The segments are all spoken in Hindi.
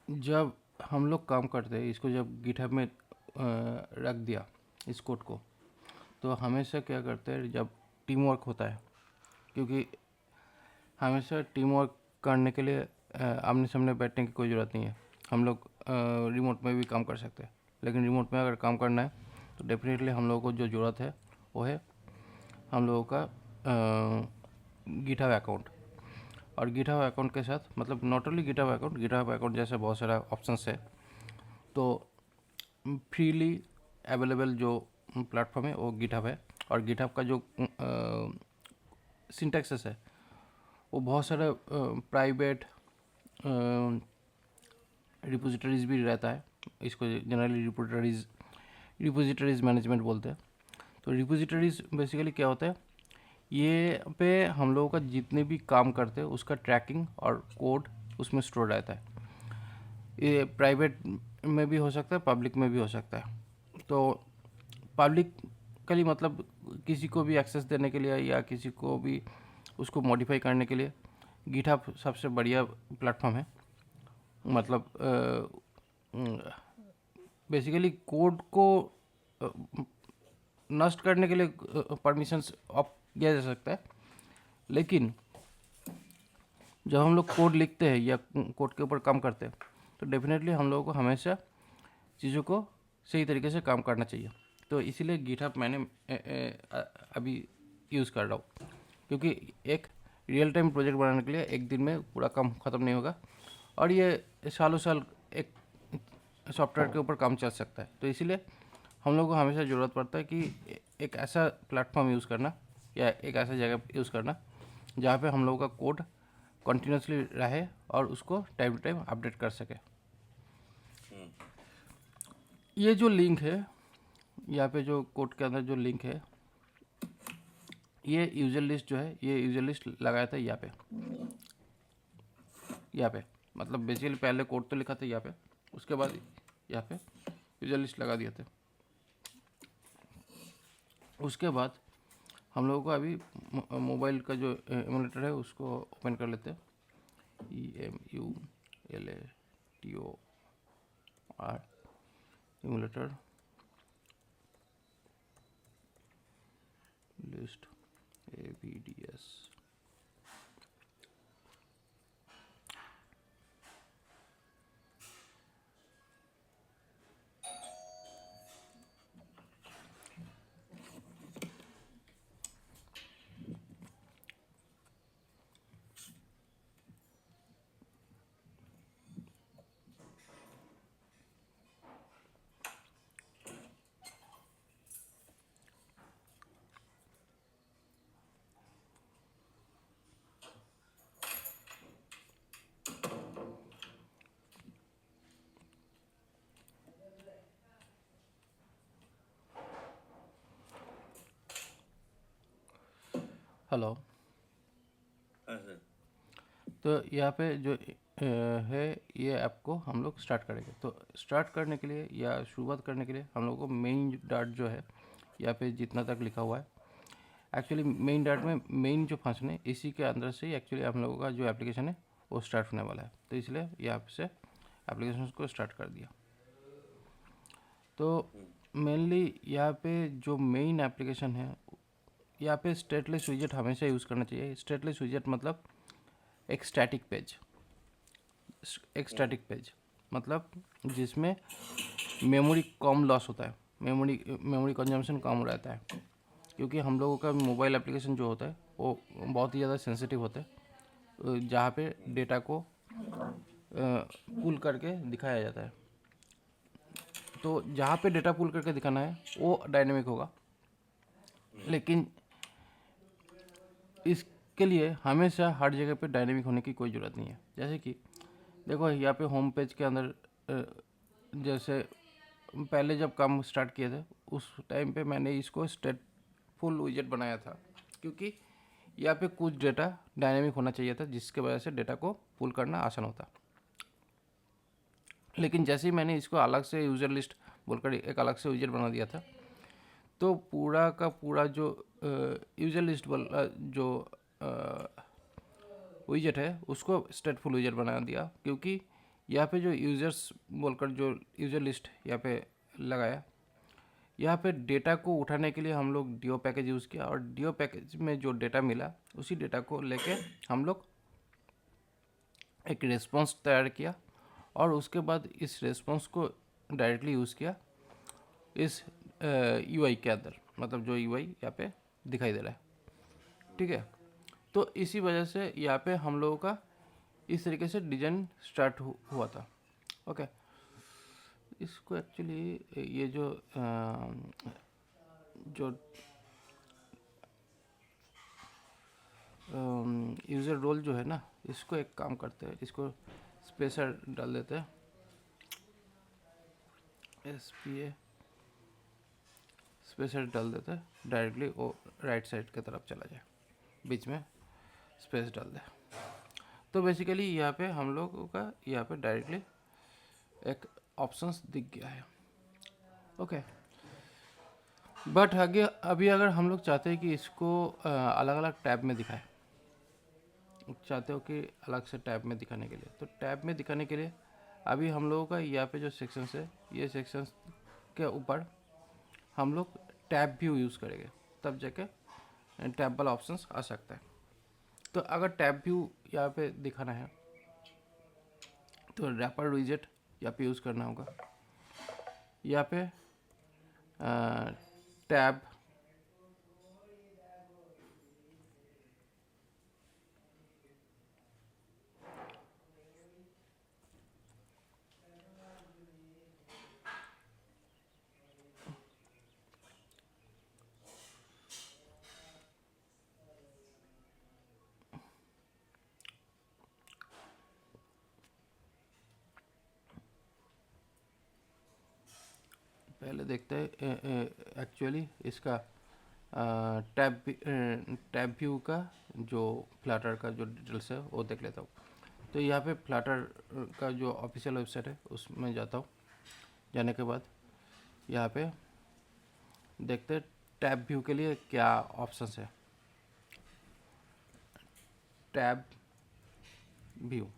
जब हम लोग काम करते हैं, इसको जब गिटहब में रख दिया इस कोड को, तो हमेशा क्या करते हैं, जब टीम वर्क होता है, क्योंकि हमेशा टीम वर्क करने के लिए आमने सामने बैठने की कोई ज़रूरत नहीं है। हम लोग रिमोट में भी काम कर सकते हैं, लेकिन रिमोट में अगर काम करना है तो डेफिनेटली हम लोगों को जो ज़रूरत है वो है हम लोगों का गिटहब अकाउंट। और गिटहब अकाउंट के साथ मतलब नॉट ओनली गिटहब अकाउंट जैसे बहुत सारा ऑप्शंस है। तो फ्रीली अवेलेबल जो प्लेटफॉर्म है वो गिटहब है। और गिटहब का जो सिंटैक्सेस है वो बहुत सारे प्राइवेट रिपोजिटरीज भी रहता है। इसको जनरली रिपोजिटरीज मैनेजमेंट बोलते हैं। तो रिपोजिटरीज बेसिकली क्या होता है, ये पे हम लोगों का जितने भी काम करते हैं उसका ट्रैकिंग और कोड उसमें स्टोर रहता है। ये प्राइवेट में भी हो सकता है, पब्लिक में भी हो सकता है। तो पब्लिकली मतलब किसी को भी एक्सेस देने के लिए या किसी को भी उसको मॉडिफाई करने के लिए गिटहब सबसे बढ़िया प्लेटफॉर्म है। मतलब बेसिकली कोड को अ, नष्ट करने के लिए परमिशंस ऑफ किया जा सकता है, लेकिन जब हम लोग कोड लिखते हैं या कोड के ऊपर काम करते हैं तो डेफिनेटली हम लोगों को हमेशा चीज़ों को सही तरीके से काम करना चाहिए। तो इसीलिए गिटहब मैंने अभी यूज़ कर रहा हूँ, क्योंकि एक रियल टाइम प्रोजेक्ट बनाने के लिए एक दिन में पूरा काम ख़त्म नहीं होगा, और ये सालों साल एक सॉफ्टवेयर के ऊपर काम चल सकता है। तो इसीलिए हम लोग को हमेशा ज़रूरत पड़ता है कि एक ऐसा प्लेटफॉर्म यूज़ करना या एक ऐसा जगह यूज़ करना जहाँ पे हम लोगों का कोड कंटिन्यूसली रहे और उसको टाइम टू टाइम अपडेट कर सके। ये जो लिंक है, यहाँ पे जो कोड के अंदर जो लिंक है, ये यूजर लिस्ट जो है, ये यूजर लिस्ट लगाया था यहाँ पे मतलब बेसिकली पहले कोड तो लिखा था यहाँ पे, उसके बाद यहाँ पे यूजर लिस्ट लगा दिए थे। उसके बाद हम लोगों को अभी मोबाइल का जो एमुलेटर है उसको ओपन कर लेते हैं। EMULATOR emulator list AVDS। Hello. हाँ सर। तो यहाँ पे जो है ये ऐप को हम लोग स्टार्ट करेंगे। तो स्टार्ट करने के लिए या शुरुआत करने के लिए हम लोग को मेन डाट जो है यहाँ पे जितना तक लिखा हुआ है, एक्चुअली मेन डाट में मेन जो फंक्शन है इसी के अंदर से ही एक्चुअली हम लोगों का जो एप्लीकेशन है वो स्टार्ट होने वाला है। तो इसलिए यहाँ से एप्लीकेशन को स्टार्ट कर दिया। तो मेनली यहाँ पे जो मेन एप्लीकेशन है, यहाँ पे स्टेटलेस विजेट हमेशा यूज़ करना चाहिए। स्टेटलेस विजेट मतलब एक स्टैटिक पेज। एक स्टैटिक पेज मतलब जिसमें मेमोरी कम लॉस होता है, मेमोरी कंजम्पशन कम रहता है, क्योंकि हम लोगों का मोबाइल एप्लीकेशन जो होता है वो बहुत ही ज़्यादा सेंसिटिव होता है, जहाँ पे डेटा को पुल करके दिखाया जाता है। तो जहाँ पे डेटा पुल करके दिखाना है वो डायनेमिक होगा, लेकिन इसके लिए हमेशा हर जगह पे डायनेमिक होने की कोई ज़रूरत नहीं है। जैसे कि देखो यहाँ पे होम पेज के अंदर जैसे पहले जब काम स्टार्ट किए थे उस टाइम पे मैंने इसको स्टेटफुल विजेट बनाया था, क्योंकि यहाँ पे कुछ डेटा डायनेमिक होना चाहिए था जिसके वजह से डेटा को पुल करना आसान होता। लेकिन जैसे ही मैंने इसको अलग से यूज़र लिस्ट बोलकर एक अलग से विजेट बना दिया था, तो पूरा का पूरा जो यूज़र लिस्ट जो विजेट है उसको स्टेटफुल विजेट बना दिया, क्योंकि यहाँ पे जो यूज़र्स बोलकर जो यूज़र लिस्ट यहाँ पे लगाया, यहाँ पे डेटा को उठाने के लिए हम लोग डीओ पैकेज यूज़ किया, और डीओ पैकेज में जो डेटा मिला उसी डेटा को लेके हम लोग एक रेस्पॉन्स तैयार किया, और उसके बाद इस रेस्पॉन्स को डायरेक्टली यूज़ किया इस यूआई के अंदर, मतलब जो यूआई यहाँ पे दिखाई दे रहा है, ठीक है। तो इसी वजह से यहाँ पे हम लोगों का इस तरीके से डिज़ाइन स्टार्ट हुआ था। ओके, इसको एक्चुअली ये जो यूज़र रोल जो है ना, इसको एक काम करते हैं, इसको स्पेसर डाल देते हैं, SPA स्पेसर डाल देते हैं, डायरेक्टली वो राइट साइड की तरफ चला जाए, बीच में स्पेस डाल दे। तो बेसिकली यहाँ पे हम लोगों का यहाँ पे डायरेक्टली एक ऑप्शंस दिख गया है। ओके, बट आगे अभी अगर हम लोग चाहते हैं कि इसको अलग अलग टैब में दिखाए, चाहते हो कि अलग से टैब में दिखाने के लिए, तो टैब में दिखाने के लिए अभी हम लोगों का यहाँ पे जो सेक्शंस है, ये सेक्शंस के ऊपर हम लोग टैब व्यू यूज़ करेंगे, तब जाके टैब वाला ऑप्शंस आ सकता है। तो अगर टैब व्यू यहाँ पे दिखाना है तो रैपर विजेट यहाँ पे यूज़ करना होगा। यहाँ पे टैब पहले देखते हैं एक्चुअली इसका टैब व्यू का जो फ्लटर का जो डिटेल्स है वो देख लेता हूँ। तो यहाँ पे फ्लटर का जो ऑफिशियल वेबसाइट है उसमें जाता हूँ। जाने के बाद यहाँ पे देखते हैं टैब व्यू के लिए क्या ऑप्शंस है। टैब व्यू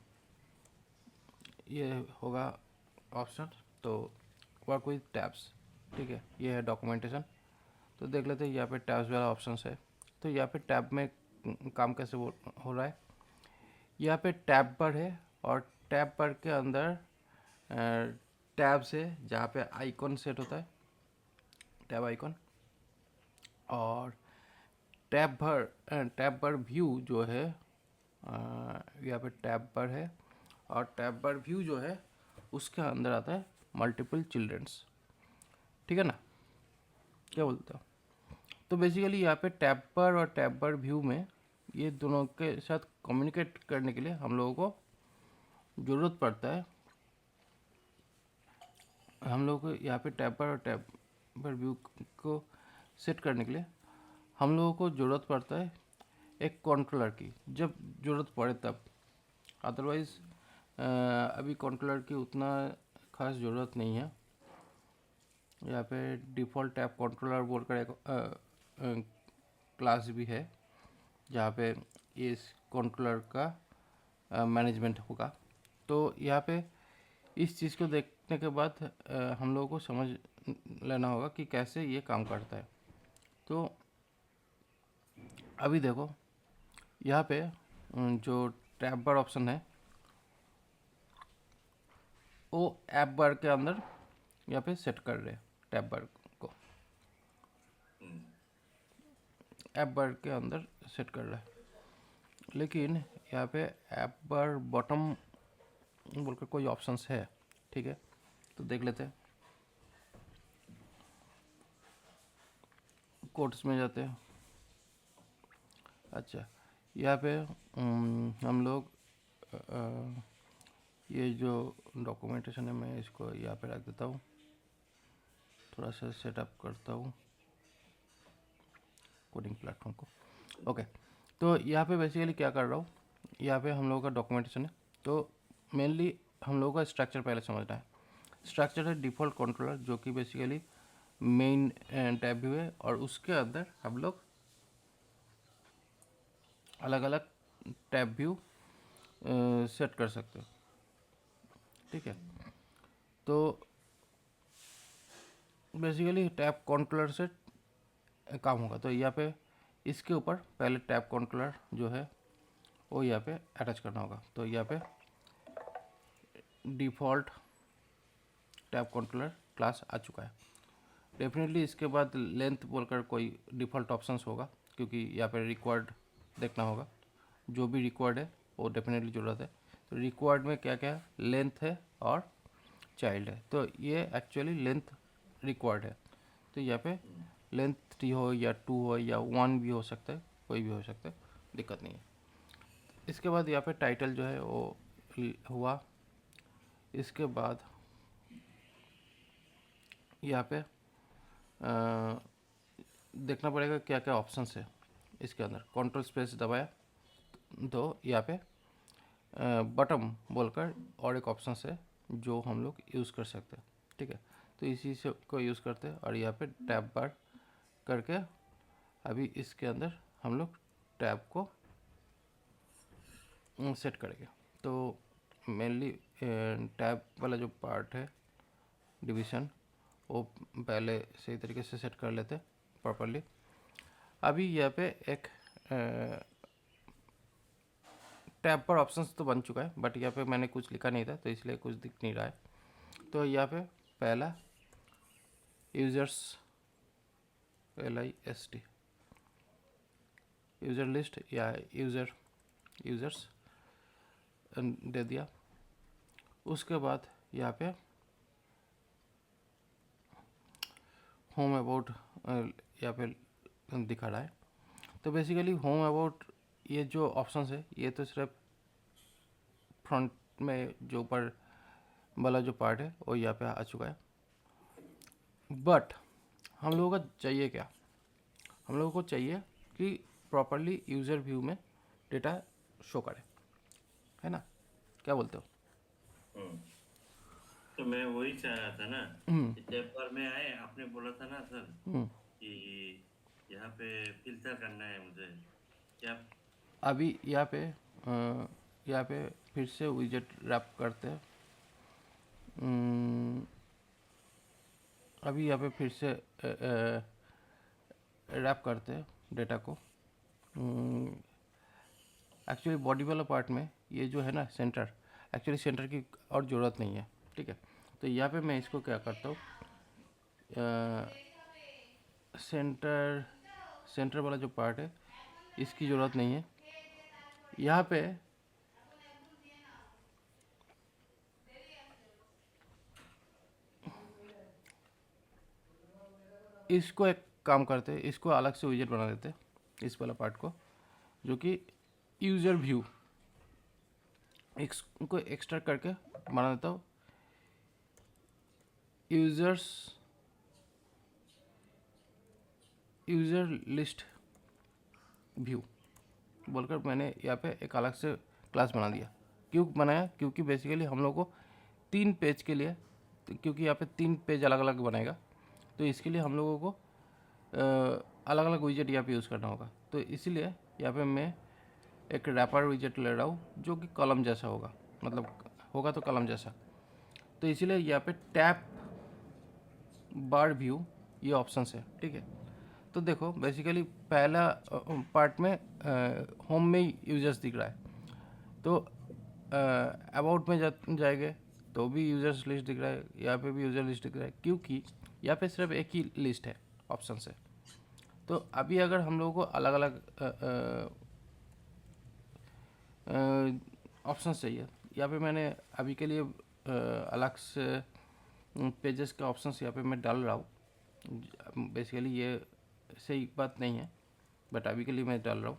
ये होगा ऑप्शन, तो वर्क विद टैब्स, ठीक है। ये है डॉक्यूमेंटेशन, तो देख लेते हैं यहाँ पे टैब्स वाला ऑप्शन है। तो यहाँ पे टैब में काम कैसे हो रहा है। यहाँ पे टैब बार है, और टैब बार के अंदर टैब्स है जहाँ पे आइकॉन सेट होता है, टैब आइकॉन, और टैब बार व्यू जो है यहाँ पे टैब बार है, और टैब बार व्यू जो है उसके अंदर आता है मल्टीपल चिल्ड्रंस, ठीक है ना, क्या बोलते हो। तो बेसिकली यहाँ पे टैब बार और टैब बार व्यू में ये दोनों के साथ कम्युनिकेट करने के लिए हम लोगों को ज़रूरत पड़ता है, हम लोगों को यहाँ पे टैब बार और टैब बार व्यू को सेट करने के लिए हम लोगों को ज़रूरत पड़ता है एक कंट्रोलर की, जब ज़रूरत पड़े तब। अदरवाइज़ अभी कंट्रोलर की उतना खास ज़रूरत नहीं है। यहाँ पे डिफ़ॉल्ट टैब कंट्रोलर बोलकर एक क्लास भी है जहाँ पे इस कंट्रोलर का मैनेजमेंट होगा। तो यहाँ पे इस चीज़ को देखने के बाद हम लोगों को समझ लेना होगा कि कैसे ये काम करता है। तो अभी देखो यहाँ पे जो टैब बार ऑप्शन है वो ऐप बार के अंदर यहाँ पे सेट कर रहे हैं टैब बार को, ऐप बार के अंदर सेट कर रहा है। लेकिन यहाँ पे ऐप बार बॉटम बोलकर कोई ऑप्शंस है, ठीक है, तो देख लेते हैं। कोड्स में जाते हैं। अच्छा, यहाँ पे हम लोग ये जो डॉक्यूमेंटेशन है मैं इसको यहाँ पे रख देता हूँ, थोड़ा सा सेटअप करता हूँ कोडिंग प्लेटफॉर्म को। ओके, तो यहाँ पे बेसिकली क्या कर रहा हूँ, यहाँ पे हम लोगों का डॉक्यूमेंटेशन है। तो मेनली हम लोगों का स्ट्रक्चर पहले समझना है। स्ट्रक्चर है डिफ़ॉल्ट कंट्रोलर, जो कि बेसिकली मेन टैब व्यू है, और उसके अंदर हम लोग अलग अलग टैब व्यू सेट कर सकते हो। ठीक है। तो बेसिकली टैब कंट्रोलर से काम होगा। तो यहाँ पे इसके ऊपर पहले टैब कंट्रोलर जो है वो यहाँ पे अटैच करना होगा। तो यहाँ पे डिफ़ॉल्ट टैब कंट्रोलर क्लास आ चुका है। डेफिनेटली इसके बाद लेंथ बोलकर कोई डिफ़ॉल्ट ऑप्शंस होगा, क्योंकि यहाँ पे रिक्वायर्ड देखना होगा। जो भी रिक्वायर्ड है वो डेफिनेटली ज़रूरत है। तो रिक्वायर्ड में क्या क्या है, लेंथ है और चाइल्ड है। तो ये एक्चुअली लेंथ रिक्वायर्ड है। तो यहाँ पे लेंथ 3 हो या 2 हो या 1 भी हो सकता है, कोई भी हो सकता है, दिक्कत नहीं है। इसके बाद यहाँ पे टाइटल जो है वो हुआ। इसके बाद यहाँ पे देखना पड़ेगा क्या क्या ऑप्शंस है इसके अंदर। कंट्रोल स्पेस दबाया तो यहाँ पे बटन बोलकर और एक ऑप्शन है जो हम लोग यूज़ कर सकते हैं। ठीक है, तो इसी से को यूज़ करते हैं और यहाँ पे टैब बार करके अभी इसके अंदर हम लोग टैब को सेट करेंगे। तो मेनली टैब वाला जो पार्ट है डिवीज़न वो पहले सही तरीके से सेट कर लेते हैं प्रॉपरली। अभी यहाँ पे एक टैब पर ऑप्शंस तो बन चुका है, बट यहाँ पे मैंने कुछ लिखा नहीं था तो इसलिए कुछ दिख नहीं रहा है। तो यहाँ पे पहला यूज़र्स LIST यूज़र लिस्ट या यूज़र्स दे दिया। उसके बाद यहाँ पे होम अबाउट यहाँ पे दिखा रहा है। तो बेसिकली होम अबाउट ये जो ऑप्शन है ये तो सिर्फ फ्रंट में जो ऊपर वाला जो पार्ट है वो यहाँ पे आ चुका है। बट हम लोगों को चाहिए क्या, हम लोगों को चाहिए कि प्रॉपरली यूज़र व्यू में डेटा शो करे, है ना? क्या बोलते हो? तो मैं वही चाह रहा था ना कि टैब बार में आए, आपने बोला था ना सर कि यहाँ पे फिल्टर करना है मुझे, क्या? अभी यहाँ पे फिर से विजेट रैप करते हैं। अभी यहाँ पे फिर से रैप करते हैं डेटा को। एक्चुअली बॉडी वाला पार्ट में ये जो है ना सेंटर, एक्चुअली सेंटर की और ज़रूरत नहीं है। ठीक है, तो यहाँ पे मैं इसको क्या करता हूँ, सेंटर वाला जो पार्ट है इसकी ज़रूरत नहीं है। यहाँ पे इसको एक काम करते हैं, इसको अलग से विजेट बना देते हैं, इस वाला पार्ट को, जो कि यूज़र व्यू इसको एक्सट्रैक्ट करके बना देता हूँ यूज़र लिस्ट व्यू बोलकर मैंने यहाँ पे एक अलग से क्लास बना दिया। क्यों बनाया? क्योंकि बेसिकली हम लोग को 3 पेज के लिए, क्योंकि यहाँ पे 3 पेज अलग अलग बनाएगा, तो इसके लिए हम लोगों को अलग अलग विजेट यहाँ पे यूज़ करना होगा। तो इसीलिए यहाँ पे मैं एक रैपर विजेट ले रहा हूँ जो कि कॉलम जैसा होगा, मतलब होगा तो कॉलम जैसा। तो इसीलिए यहाँ पे टैब बार व्यू ये ऑप्शन है। ठीक है, तो देखो बेसिकली पहला पार्ट में होम में यूजर्स दिख रहा है, तो अबाउट में जाएंगे तो भी यूजर्स लिस्ट दिख रहा है, यहाँ पे भी यूज़र लिस्ट दिख रहा है, क्योंकि यहाँ पे सिर्फ एक ही लिस्ट है, ऑप्शन है। तो अभी अगर हम लोगों को अलग अलग ऑप्शन चाहिए, यहाँ पे मैंने अभी के लिए अलग से पेजेस का ऑप्शन यहाँ पे मैं डाल रहा हूँ। बेसिकली ये सही बात नहीं है, बट अभी के लिए मैं डाल रहा हूँ।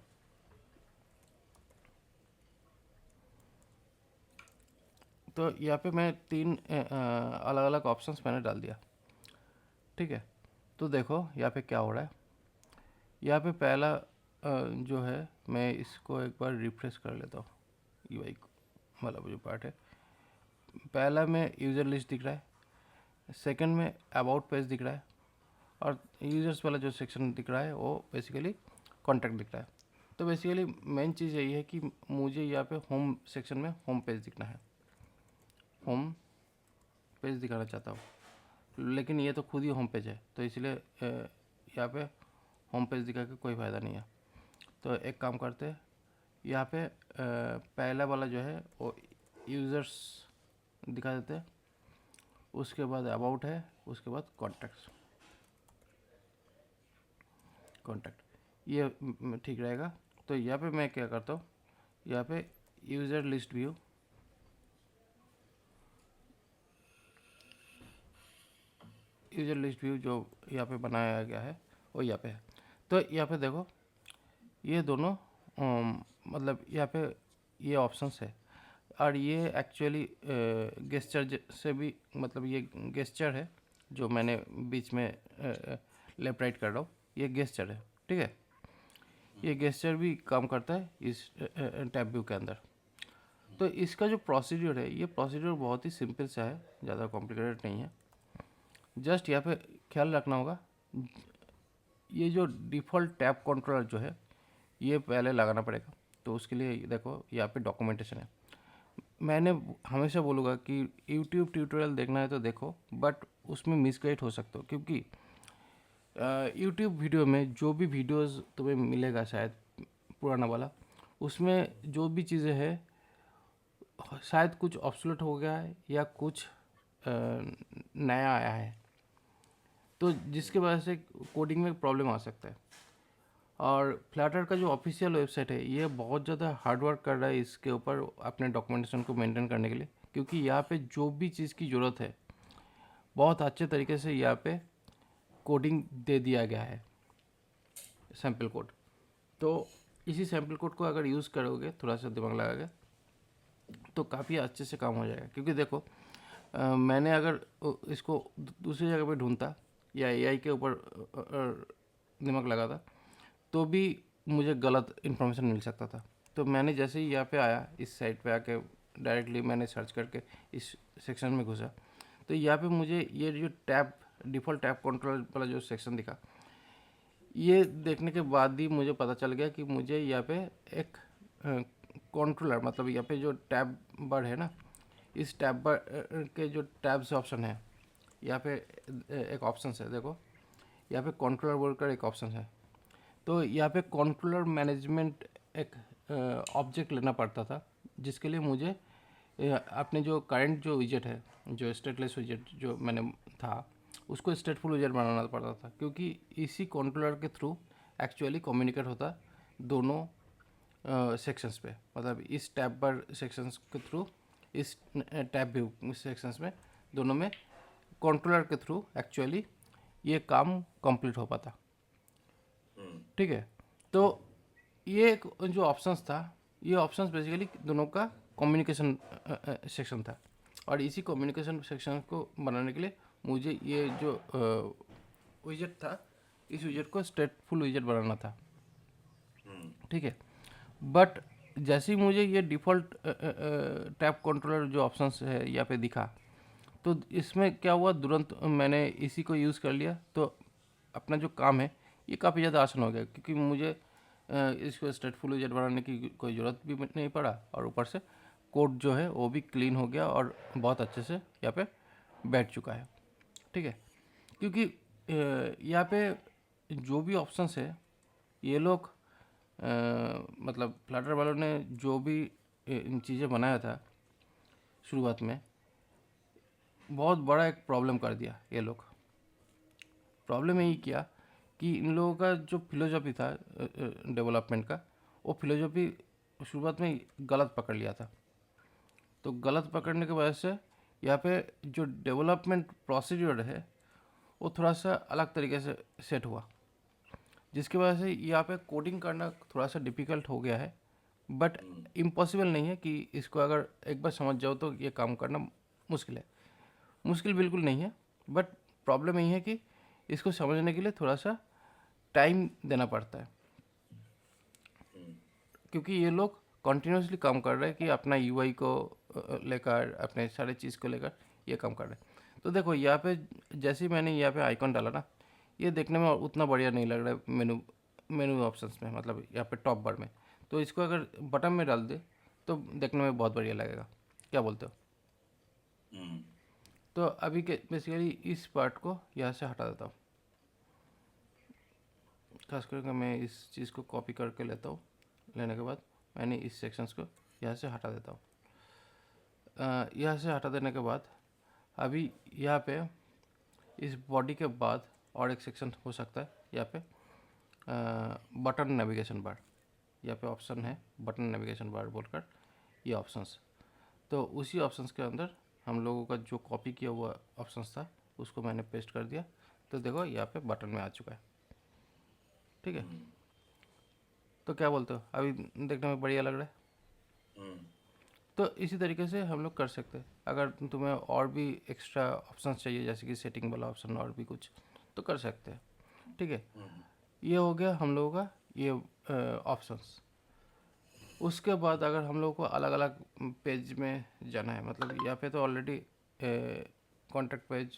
तो यहाँ पे मैं 3 अलग अलग ऑप्शंस मैंने डाल दिया। ठीक है, तो देखो यहाँ पे क्या हो रहा है। यहाँ पे पहला जो है, मैं इसको एक बार रिफ्रेश कर लेता हूँ, UI वाला जो पार्ट है। पहला में यूज़र लिस्ट दिख रहा है, सेकंड में अबाउट पेज दिख रहा है, और यूज़र्स वाला जो सेक्शन दिख रहा है वो बेसिकली कॉन्टैक्ट दिख रहा है। तो बेसिकली मेन चीज़ यही है कि मुझे यहाँ पे होम सेक्शन में होम पेज दिखना है, होम पेज दिखाना चाहता हूँ, लेकिन ये तो खुद ही होम पेज है, तो इसलिए यहाँ पे होम पेज दिखा के कोई फ़ायदा नहीं है। तो एक काम करते हैं, यहाँ पे पहला वाला जो है वो यूज़र्स दिखा देते हैं, उसके बाद अबाउट है, उसके बाद कॉन्टैक्ट ये ठीक रहेगा। तो यहाँ पे मैं क्या करता हूँ, यहाँ पे यूज़र लिस्ट व्यू, जो यहाँ पे बनाया गया है वो यहाँ पे है। तो यहाँ पे देखो ये दोनों मतलब यहाँ पे ये ऑप्शंस है, और ये एक्चुअली गेस्चर से भी, मतलब ये गेस्चर है जो मैंने बीच में लेफ्ट राइट कर रहा हूँ, ये गेस्चर है, ठीक है। ये गेस्चर भी काम करता है इस टैब व्यू के अंदर। तो इसका जो प्रोसीड्यूर है, ये प्रोसीड्यूर बहुत ही सिंपल सा है, ज़्यादा कॉम्प्लिकेटेड नहीं है। जस्ट यहाँ पे ख्याल रखना होगा, ये जो डिफ़ॉल्ट टैब कंट्रोलर जो है ये पहले लगाना पड़ेगा। तो उसके लिए देखो यहाँ पे डॉक्यूमेंटेशन है। मैंने हमेशा बोलूँगा कि यूट्यूब ट्यूटोरियल देखना है तो देखो, बट उसमें मिसगाइड हो सकते हो, क्योंकि यूट्यूब वीडियो में जो भी वीडियोस तुम्हें मिलेगा शायद पुराना वाला, उसमें जो भी चीज़ें हैं शायद कुछ ऑब्सोलेट हो गया है या कुछ नया आया है, तो जिसके वजह से कोडिंग में प्रॉब्लम आ सकता है। और फ्लटर का जो ऑफिशियल वेबसाइट है ये बहुत ज़्यादा हार्ड वर्क कर रहा है इसके ऊपर अपने डॉक्यूमेंटेशन को मेंटेन करने के लिए, क्योंकि यहाँ पे जो भी चीज़ की ज़रूरत है बहुत अच्छे तरीके से यहाँ पे कोडिंग दे दिया गया है, सैम्पल कोड। तो इसी सैम्पल कोड को अगर यूज़ करोगे थोड़ा सा दिमाग लगा के, तो काफ़ी अच्छे से काम हो जाएगा। क्योंकि देखो मैंने अगर इसको दूसरी जगह पे ढूंढता या एआई के ऊपर दिमाग लगाता तो भी मुझे गलत इन्फॉर्मेशन मिल सकता था। तो मैंने जैसे ही यहाँ पे आया, इस साइट पे आके डायरेक्टली मैंने सर्च करके इस सेक्शन में घुसा, तो यहाँ पे मुझे ये जो टैब डिफ़ॉल्ट टैब कंट्रोल वाला जो सेक्शन दिखा, ये देखने के बाद ही मुझे पता चल गया कि मुझे यहाँ पे एक कंट्रोलर, मतलब यहाँ पे जो टैब बार है ना, इस टैब बार के जो टैब्स ऑप्शन है, यहाँ पे एक ऑप्शन है, देखो यहाँ पे कंट्रोलर बोल कर एक ऑप्शन है। तो यहाँ पे कंट्रोलर मैनेजमेंट एक ऑब्जेक्ट लेना पड़ता था, जिसके लिए मुझे अपने जो करंट जो विजेट है, जो स्टेटलेस विजेट जो मैंने था, उसको स्टेटफुल विजेट बनाना पड़ता था, क्योंकि इसी कंट्रोलर के थ्रू एक्चुअली कम्युनिकेट होता दोनों सेक्शंस पे, मतलब इस टैब बार सेक्शंस के थ्रू, इस टैब व्यू सेक्शंस में, दोनों में कंट्रोलर के थ्रू एक्चुअली ये काम कंप्लीट हो पाता, ठीक है। तो ये एक जो ऑप्शंस था, ये ऑप्शंस बेसिकली दोनों का कम्युनिकेशन सेक्शन था, और इसी कम्युनिकेशन सेक्शन को बनाने के लिए मुझे ये जो विजेट था, इस विजेट को स्टेटफुल विजेट बनाना था, ठीक है। बट जैसे ही मुझे ये डिफ़ॉल्ट टैब कंट्रोलर जो ऑप्शंस है यहाँ पे दिखा, तो इसमें क्या हुआ, तुरंत मैंने इसी को यूज़ कर लिया। तो अपना जो काम है ये काफ़ी ज़्यादा आसान हो गया, क्योंकि मुझे इसको स्टेटफुल विजेट बनाने की कोई ज़रूरत भी नहीं पड़ा, और ऊपर से कोड जो है वो भी क्लीन हो गया और बहुत अच्छे से यहाँ पे बैठ चुका है, ठीक है। क्योंकि यहाँ पे जो भी ऑप्शंस है, ये लोग मतलब फ्लटर वालों ने जो भी इन चीज़ें बनाया था शुरुआत में, बहुत बड़ा एक प्रॉब्लम कर दिया ये लोग। प्रॉब्लम यही किया कि इन लोगों का जो फिलोसफी था डेवलपमेंट का, वो फिलोसफी शुरुआत में गलत पकड़ लिया था। तो गलत पकड़ने की वजह से यहाँ पे जो डेवलपमेंट प्रोसीड्यूर है वो थोड़ा सा अलग तरीके से सेट हुआ, जिसकी वजह से यहाँ पे कोडिंग करना थोड़ा सा डिफ़िकल्ट हो गया है। बट इम्पॉसिबल नहीं है कि इसको अगर एक बार समझ जाओ तो ये काम करना मुश्किल है, मुश्किल बिल्कुल नहीं है। बट प्रॉब्लम यही है कि इसको समझने के लिए थोड़ा सा टाइम देना पड़ता है, क्योंकि ये लोग कंटिन्यूसली काम कर रहे हैं कि अपना यूआई को लेकर, अपने सारे चीज़ को लेकर ये काम कर रहे हैं। तो देखो यहाँ पे जैसे ही मैंने यहाँ पे आइकॉन डाला ना, ये देखने में उतना बढ़िया नहीं लग रहा है मेनू ऑप्शंस में, मतलब यहाँ पे टॉप बार में। तो इसको अगर बटन में डाल दे तो देखने में बहुत बढ़िया लगेगा, क्या बोलते हो? तो अभी के बेसिकली इस पार्ट को यहाँ से हटा देता हूँ, खास करके मैं इस चीज़ को कॉपी करके लेता हूँ। लेने के बाद मैंने इस सेक्शंस को यहाँ से हटा देता हूँ। यहाँ से हटा देने के बाद अभी यहाँ पे इस बॉडी के बाद और एक सेक्शन हो सकता है यहाँ पे, बटन नेविगेशन बार। यहाँ पे ऑप्शन है बटन नेविगेशन बार बोलकर, ये ऑप्शंस। तो उसी ऑप्शंस के अंदर हम लोगों का जो कॉपी किया हुआ ऑप्शंस था उसको मैंने पेस्ट कर दिया। तो देखो यहाँ पे बटन में आ चुका है, ठीक है। तो क्या बोलते हो, अभी देखने में बढ़िया लग रहा है। तो इसी तरीके से हम लोग कर सकते हैं। अगर तुम्हें और भी एक्स्ट्रा ऑप्शन चाहिए जैसे कि सेटिंग वाला ऑप्शन और भी कुछ, तो कर सकते हैं, ठीक है। ये हो गया हम लोगों का ये ऑप्शंस। उसके बाद अगर हम लोगों को अलग अलग पेज में जाना है, मतलब यहाँ पे तो ऑलरेडी कॉन्टैक्ट पेज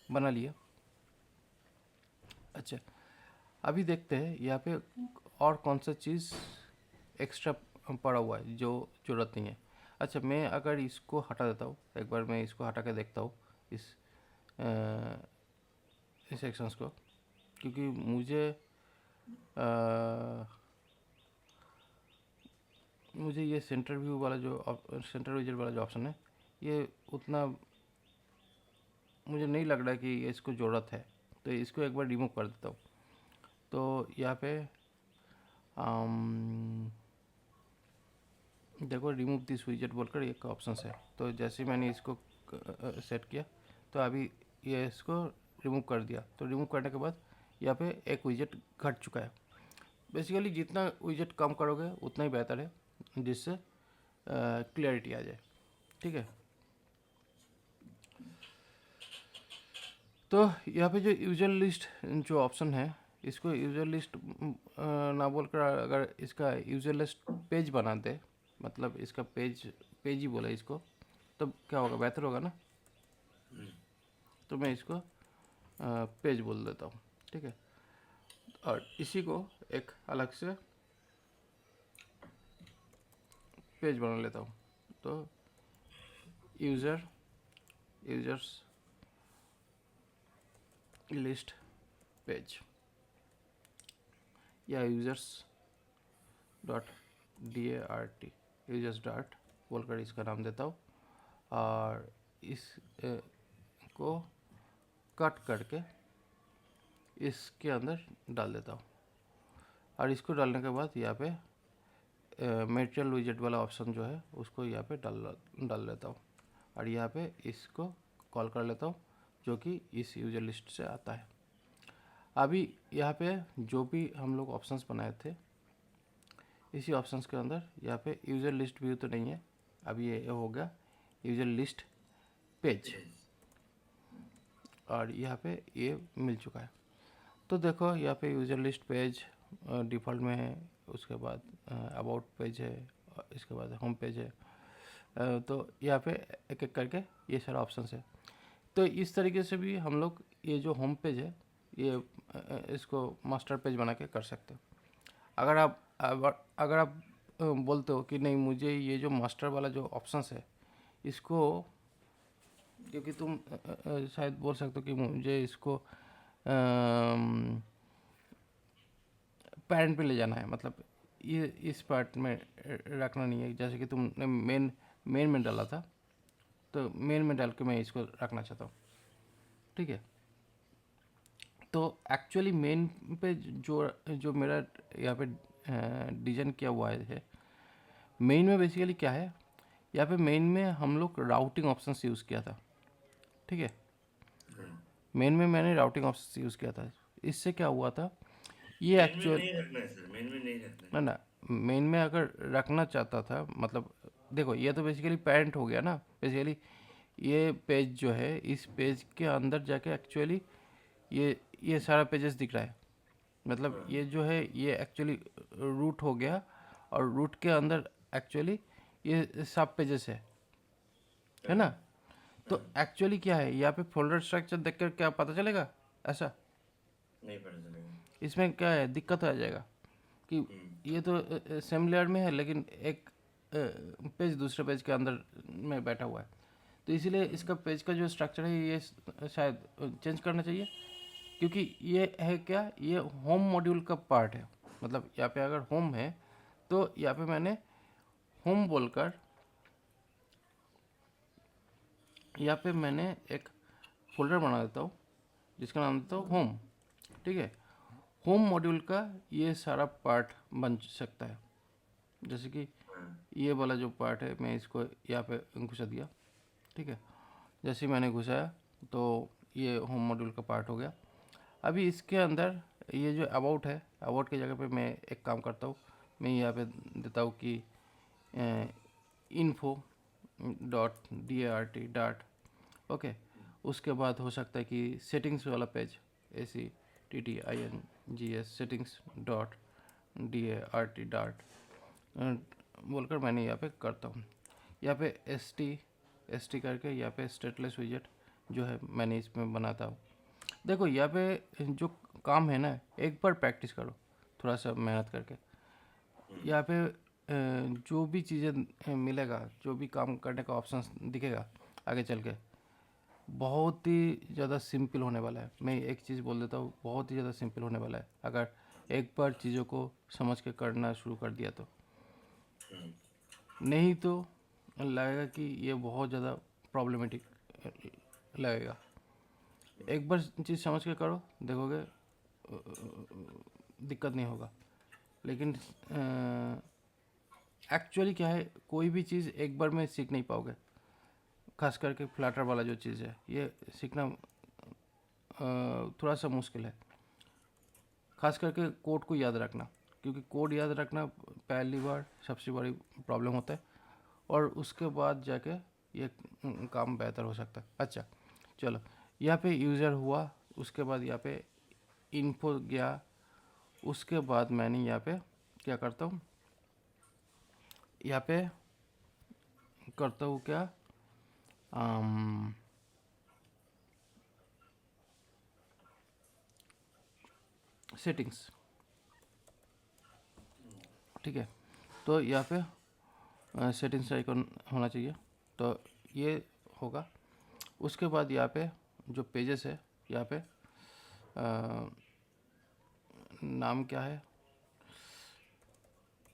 बना लिया। अच्छा, अभी देखते हैं यहाँ पे और कौन सा चीज़ एक्स्ट्रा पड़ा हुआ है जो ज़रूरत नहीं है। अच्छा, मैं अगर इसको हटा देता हूँ, एक बार मैं इसको हटा के देखता हूँ इस सेक्शंस को, क्योंकि मुझे ये सेंटर व्यू वाला जो सेंटर विजिट वाला जो ऑप्शन है, ये उतना मुझे नहीं लग रहा कि इसको ज़रूरत है। तो इसको एक बार रिमूव कर देता हूँ। तो यहाँ पे देखो रिमूव दिस विजेट बोलकर एक ऑप्शन है। तो जैसे ही मैंने इसको सेट किया तो अभी ये इसको रिमूव कर दिया। तो रिमूव करने के बाद यहाँ पे एक विजेट घट चुका है। बेसिकली जितना विजेट कम करोगे उतना ही बेहतर है, जिससे क्लियरिटी आ जाए, ठीक है। तो यहाँ पे जो यूजर लिस्ट जो ऑप्शन है, इसको यूजर लिस्ट ना बोलकर अगर इसका यूजर लिस्ट पेज बना दे, मतलब इसका पेज ही बोला इसको, तो क्या होगा, बेहतर होगा ना। तो मैं इसको पेज बोल देता हूँ, ठीक है। और इसी को एक अलग से पेज बना लेता हूँ। तो यूजर्स लिस्ट पेज या users dot DART users dot बोलकर इसका नाम देता हूँ। और इस को कट करके इसके अंदर डाल देता हूँ। और इसको डालने के बाद यहाँ पे मटेरियल विजेट वाला ऑप्शन जो है उसको यहाँ पे डाल लेता हूँ। और यहाँ पे इसको कॉल कर लेता हूँ, जो कि इस यूजर लिस्ट से आता है। अभी यहाँ पे जो भी हम लोग ऑप्शंस बनाए थे, इसी ऑप्शंस के अंदर यहाँ पे यूजर लिस्ट व्यू तो नहीं है, अभी ये हो गया यूजर लिस्ट पेज। और यहाँ पे ये मिल चुका है। तो देखो यहाँ पे यूजर लिस्ट पेज डिफ़ॉल्ट में है, उसके बाद अबाउट पेज है, इसके बाद होम पेज है। तो यहाँ पे एक एक करके ये सारा ऑप्शंस है। तो इस तरीके से भी हम लोग ये जो होम पेज है ये इसको मास्टर पेज बना के कर सकते हो। अगर आप बोलते हो कि नहीं मुझे ये जो मास्टर वाला जो ऑप्शंस है इसको, क्योंकि तुम शायद बोल सकते हो कि मुझे इसको पैरेंट पे ले जाना है, मतलब ये इस पार्ट में रखना नहीं है। जैसे कि तुमने मेन में डाला था, तो मेन में डाल के मैं इसको रखना चाहता हूँ, ठीक है। तो एक्चुअली मेन पे जो मेरा यहाँ पे डिज़ाइन किया हुआ है, मेन में बेसिकली क्या है, यहाँ पे मेन में हम लोग राउटिंग ऑप्शंस यूज़ किया था, ठीक है। मेन में मैंने राउटिंग ऑप्शंस यूज़ किया था। इससे क्या हुआ था, ये एक्चुअल मेन में नहीं रखना है। ना मेन में अगर रखना चाहता था, मतलब देखो ये तो बेसिकली पेरेंट हो गया ना। बेसिकली ये पेज जो है, इस पेज के अंदर जाके एक्चुअली ये सारा पेजेस दिख रहा है। मतलब ये जो है ये एक्चुअली रूट हो गया, और रूट के अंदर एक्चुअली ये सब पेजेस है ना। तो एक्चुअली क्या है, यहाँ पे फोल्डर स्ट्रक्चर देखकर क्या पता चलेगा, ऐसा नहीं पता चलेगा। इसमें क्या है, दिक्कत आ जाएगा कि ये तो सेम लेयर में है, लेकिन एक पेज दूसरे पेज के अंदर में बैठा हुआ है, तो इसीलिए इसका पेज का जो स्ट्रक्चर है ये शायद चेंज करना चाहिए, क्योंकि ये है क्या, ये होम मॉड्यूल का पार्ट है। मतलब यहाँ पे अगर होम है तो यहाँ पे मैंने होम बोलकर यहाँ पे मैंने एक फोल्डर बना देता हूँ जिसका नाम देता हूँ होम। ठीक है, होम मॉड्यूल का ये सारा पार्ट बन सकता है। जैसे कि ये वाला जो पार्ट है मैं इसको यहाँ पे घुसा दिया। ठीक है, जैसे ही मैंने घुसाया तो ये होम मॉड्यूल का पार्ट हो गया। अभी इसके अंदर ये जो अबाउट है, अबाउट की जगह पे मैं एक काम करता हूँ, मैं यहाँ पे देता हूँ कि info.dart. ओके, उसके बाद हो सकता है कि सेटिंग्स वाला पेज ACTTINGS settings.dart बोलकर मैंने यहाँ पे करता हूँ। यहाँ पे ST करके यहाँ पे स्टेटलेस विजेट जो है मैंने इसमें बनाता हूँ। देखो यहाँ पे जो काम है ना, एक बार प्रैक्टिस करो थोड़ा सा मेहनत करके। यहाँ पे जो भी चीज़ें मिलेगा, जो भी काम करने का ऑप्शन दिखेगा आगे चल के, बहुत ही ज़्यादा सिंपल होने वाला है। मैं एक चीज़ बोल देता हूँ, बहुत ही ज़्यादा सिंपल होने वाला है अगर एक बार चीज़ों को समझ के करना शुरू कर दिया तो। नहीं तो लगेगा कि ये बहुत ज़्यादा प्रॉब्लमेटिक लगेगा। एक बार चीज़ समझ के करो, देखोगे दिक्कत नहीं होगा। लेकिन एक्चुअली क्या है, कोई भी चीज़ एक बार में सीख नहीं पाओगे। खास करके फ्लटर वाला जो चीज़ है ये सीखना थोड़ा सा मुश्किल है। खास करके कोड को याद रखना, क्योंकि कोड याद रखना पहली बार सबसे बड़ी प्रॉब्लम होता है, और उसके बाद जाके ये काम बेहतर हो सकता है। अच्छा चलो, यहाँ पे यूज़र हुआ, उसके बाद यहाँ पे इन्फो गया, उसके बाद मैंने यहाँ पे क्या करता हूँ, यहाँ पे करता हूँ क्या, सेटिंग्स। ठीक है, तो यहाँ पे सेटिंग्स आइकन होना चाहिए, तो ये होगा। उसके बाद यहाँ पे जो पेजेस है, यहाँ पे नाम क्या है,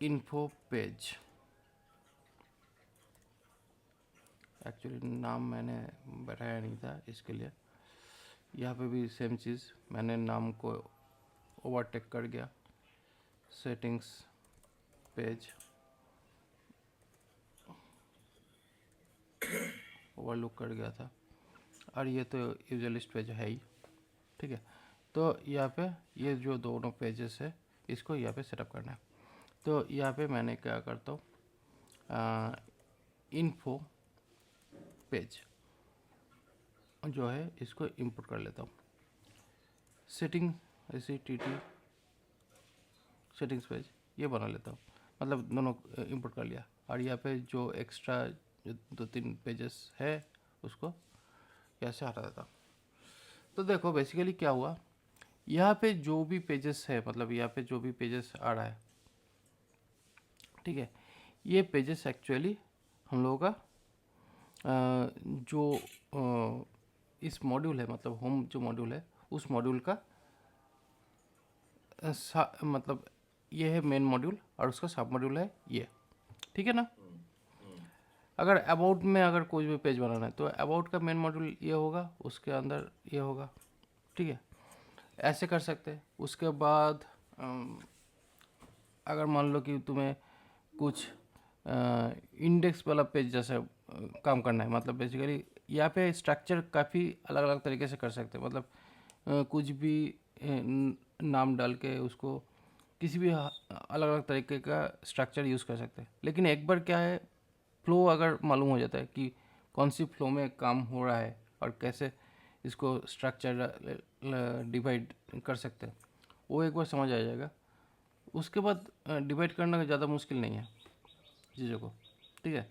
इन्फो पेज। एक्चुअली नाम मैंने बैठाया नहीं था इसके लिए। यहाँ पे भी सेम चीज़, मैंने नाम को ओवरटेक कर गया, सेटिंग्स पेज ओवरलुक कर गया था, और ये तो यूजर लिस्ट पेज है ही। ठीक है, तो यहाँ पे ये जो दोनों पेजेस है इसको यहाँ पे सेटअप करना है। तो यहाँ पे मैंने क्या करता हूँ, इन्फो पेज जो है इसको इंपोर्ट कर लेता हूँ। सेटिंग ACTT सेटिंग्स पेज ये बना लेता हूँ, मतलब दोनों इंपोर्ट कर लिया। और यहाँ पे जो एक्स्ट्रा जो 2-3 पेजेस है उसको यहाँ से हटा देता हूँ। तो देखो बेसिकली क्या हुआ, यहाँ पे जो भी पेजेस है, मतलब यहाँ पे जो भी पेजेस आ रहा है, ठीक है, ये पेजेस एक्चुअली हम लोगों का जो इस मॉड्यूल है, मतलब होम जो मॉड्यूल है उस मॉड्यूल का मतलब ये है मेन मॉड्यूल, और उसका सब मॉड्यूल है ये। ठीक है ना। अगर अबाउट में अगर कोई भी पेज बनाना है तो अबाउट का मेन मॉड्यूल ये होगा, उसके अंदर ये होगा। ठीक है, ऐसे कर सकते हैं। उसके बाद अगर मान लो कि तुम्हें कुछ इंडेक्स वाला पेज जैसे काम करना है, मतलब बेसिकली यहाँ पे स्ट्रक्चर काफ़ी अलग अलग तरीके से कर सकते हैं। मतलब कुछ भी नाम डाल के उसको किसी भी अलग अलग तरीके का स्ट्रक्चर यूज़ कर सकते हैं। लेकिन एक बार क्या है, फ्लो अगर मालूम हो जाता है कि कौन सी फ्लो में काम हो रहा है और कैसे इसको स्ट्रक्चर डिवाइड कर सकते हैं, वो एक बार समझ आ जाएगा। उसके बाद डिवाइड करना ज़्यादा मुश्किल नहीं है चीज़ों को। ठीक है,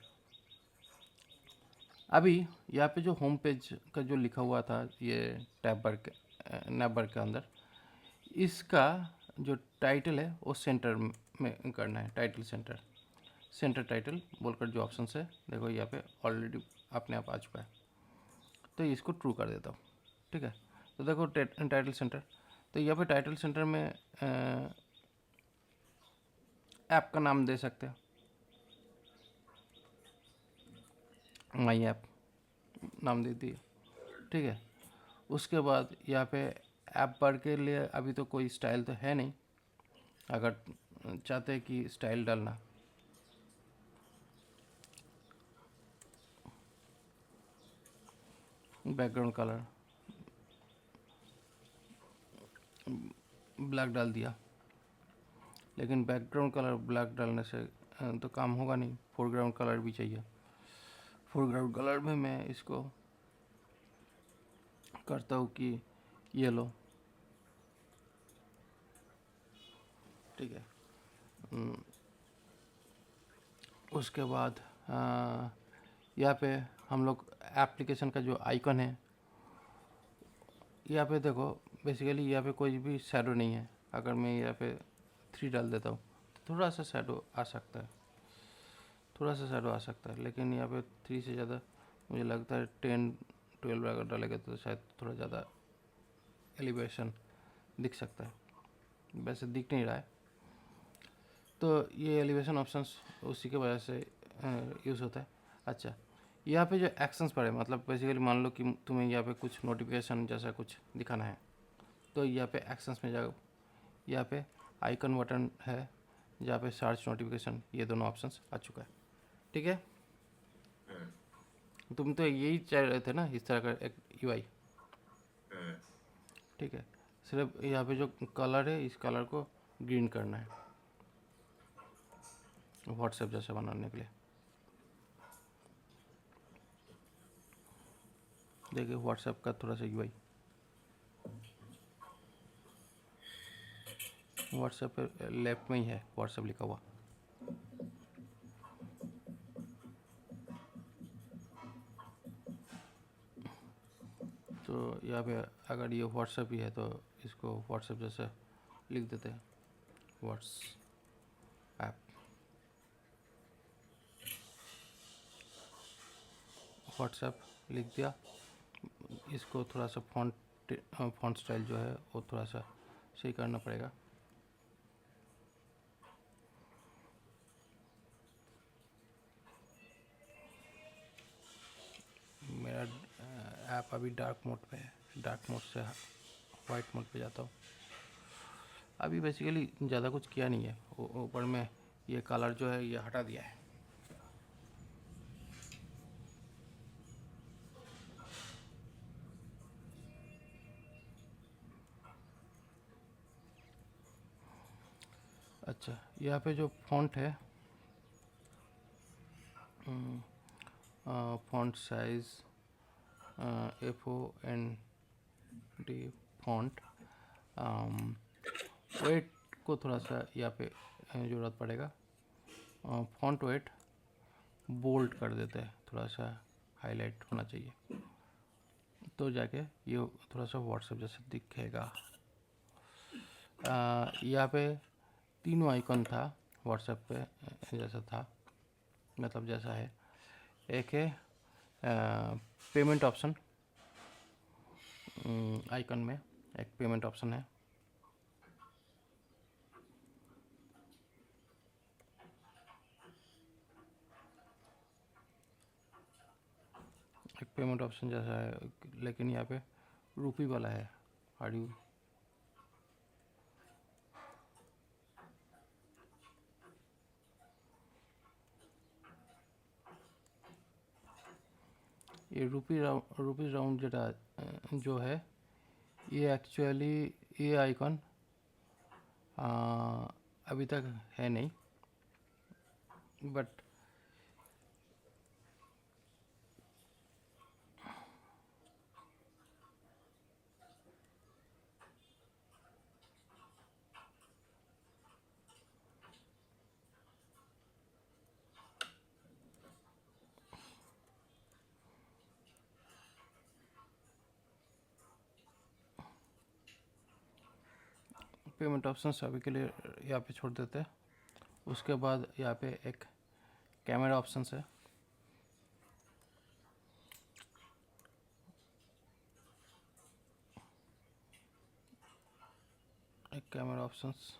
अभी यहाँ पे जो होम पेज का जो लिखा हुआ था ये टैब bar के अंदर, इसका जो टाइटल है वो सेंटर में करना है, टाइटल सेंटर। सेंटर टाइटल बोलकर जो ऑप्शन है देखो यहाँ पे ऑलरेडी अपने आप आ चुका है, तो इसको ट्रू कर देता हूँ। ठीक है, तो देखो टाइटल सेंटर, तो यहाँ पे टाइटल सेंटर में ऐप का नाम दे सकते हैं, माई ऐप नाम दे दिए। ठीक है, उसके बाद यहाँ पे ऐप बार के लिए अभी तो कोई स्टाइल तो है नहीं, अगर चाहते हैं कि स्टाइल डालना, बैकग्राउंड कलर ब्लैक डाल दिया, लेकिन बैकग्राउंड कलर ब्लैक डालने से तो काम होगा नहीं, फोरग्राउंड कलर भी चाहिए। फोरग्राउंड कलर में मैं इसको करता हूँ कि येलो। ठीक है, उसके बाद यहाँ पे हम लोग एप्लीकेशन का जो आइकन है, यहाँ पे देखो बेसिकली यहाँ पे कोई भी शैडो नहीं है। अगर मैं यहाँ पे 3 डाल देता हूँ तो थोड़ा सा शैडो आ सकता है, थोड़ा सा शैडो आ सकता है, लेकिन यहाँ पे 3 से ज़्यादा मुझे लगता है 10-12 अगर डालेगा तो शायद थोड़ा ज़्यादा एलिवेशन दिख सकता है, वैसे दिख नहीं रहा है। तो ये एलिवेशन ऑप्शंस उसी के वजह से यूज़ होता है। अच्छा, यहाँ पे जो एक्शंस पड़े, मतलब बेसिकली मान लो कि तुम्हें यहाँ पे कुछ नोटिफिकेशन जैसा कुछ दिखाना है, तो यहाँ पे एक्शंस में जाओ, यहाँ पे आइकन बटन है जहाँ पे सर्च नोटिफिकेशन, ये दोनों ऑप्शंस आ चुका है। ठीक है, तुम तो यही चाह रहे थे ना, इस तरह का एक यूआई। ठीक है, सिर्फ यहाँ पे जो कलर है इस कलर को ग्रीन करना है व्हाट्सएप जैसा बनाने के लिए। देखिए व्हाट्सएप का थोड़ा सा यूआई, व्हाट्सएप पे लेफ्ट में ही है व्हाट्सएप लिखा हुआ। तो यहाँ पे अगर ये व्हाट्सएप ही है तो इसको व्हाट्सएप जैसे लिख देते हैं, व्हाट्सएप। व्हाट्सएप लिख दिया, इसको थोड़ा सा फॉन्ट स्टाइल जो है वो थोड़ा सा सही करना पड़ेगा। मेरा ऐप अभी डार्क मोड पे है, डार्क मोड से वाइट मोड पे जाता हूँ। अभी बेसिकली ज़्यादा कुछ किया नहीं है, ऊपर में ये कलर जो है ये हटा दिया है। अच्छा, यहाँ पे जो फॉन्ट है, font size FONT font, weight को थोड़ा सा यहाँ पे ज़रूरत पड़ेगा। फॉन्ट वेट बोल्ड कर देते हैं, थोड़ा सा हाईलाइट होना चाहिए, तो जाके ये थोड़ा सा व्हाट्सएप जैसा दिखेगा। यहाँ पे तीनों आइकन था व्हाट्सएप पे जैसा था, मतलब जैसा है। एक है पेमेंट ऑप्शन, आइकन में एक पेमेंट ऑप्शन है। एक पेमेंट ऑप्शन जैसा है, लेकिन यहाँ पे रुपी वाला है। आर यू ये रुपी राउंड जो है ये एक्चुअली ये आइकन अभी तक है नहीं, बट पेमेंट ऑप्शन अभी के लिए यहाँ पे छोड़ देते हैं। उसके बाद यहाँ पे एक कैमरा ऑप्शंस है, एक कैमरा ऑप्शंस,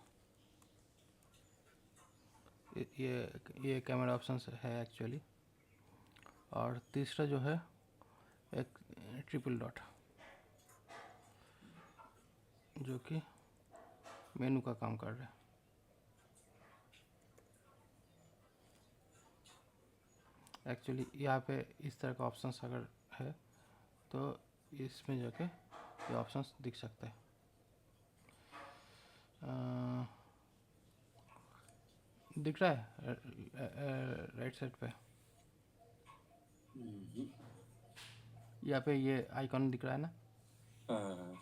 ये कैमरा ऑप्शंस है एक्चुअली। और तीसरा जो है एक ट्रिपल डॉट, जो कि मेनू का काम कर रहा है। एक्चुअली यहाँ पे इस तरह का ऑप्शंस अगर है तो इसमें जाके ये ऑप्शंस दिख सकता है। दिख रहा है राइट साइड पे, यहाँ पे ये आइकॉन दिख रहा है ना। हाँ,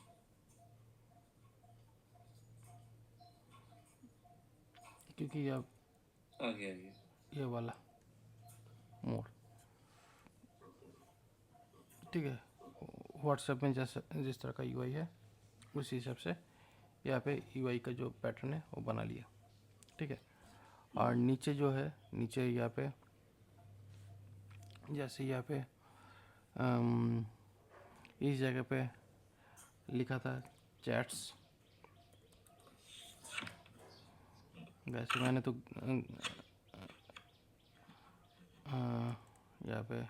क्योंकि ये आगे आगे ये वाला मोड, ठीक है, व्हाट्सएप में जैसे जिस तरह का यूआई है उसी हिसाब से यहाँ पे यूआई का जो पैटर्न है वो बना लिया, ठीक है। और नीचे जो है, नीचे यहाँ पे जैसे यहाँ पे इस जगह पे लिखा था चैट्स, वैसे मैंने तो यहाँ पे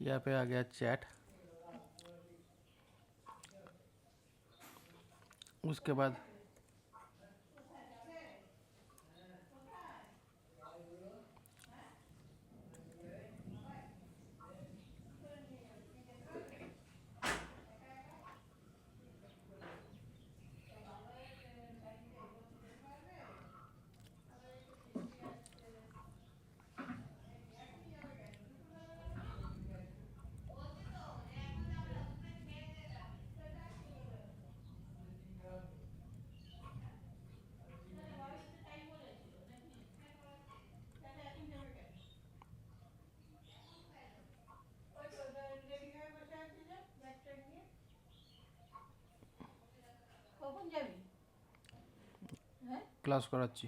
यहाँ पे आ गया चैट। उसके बाद ক্লাস করাচ্ছি।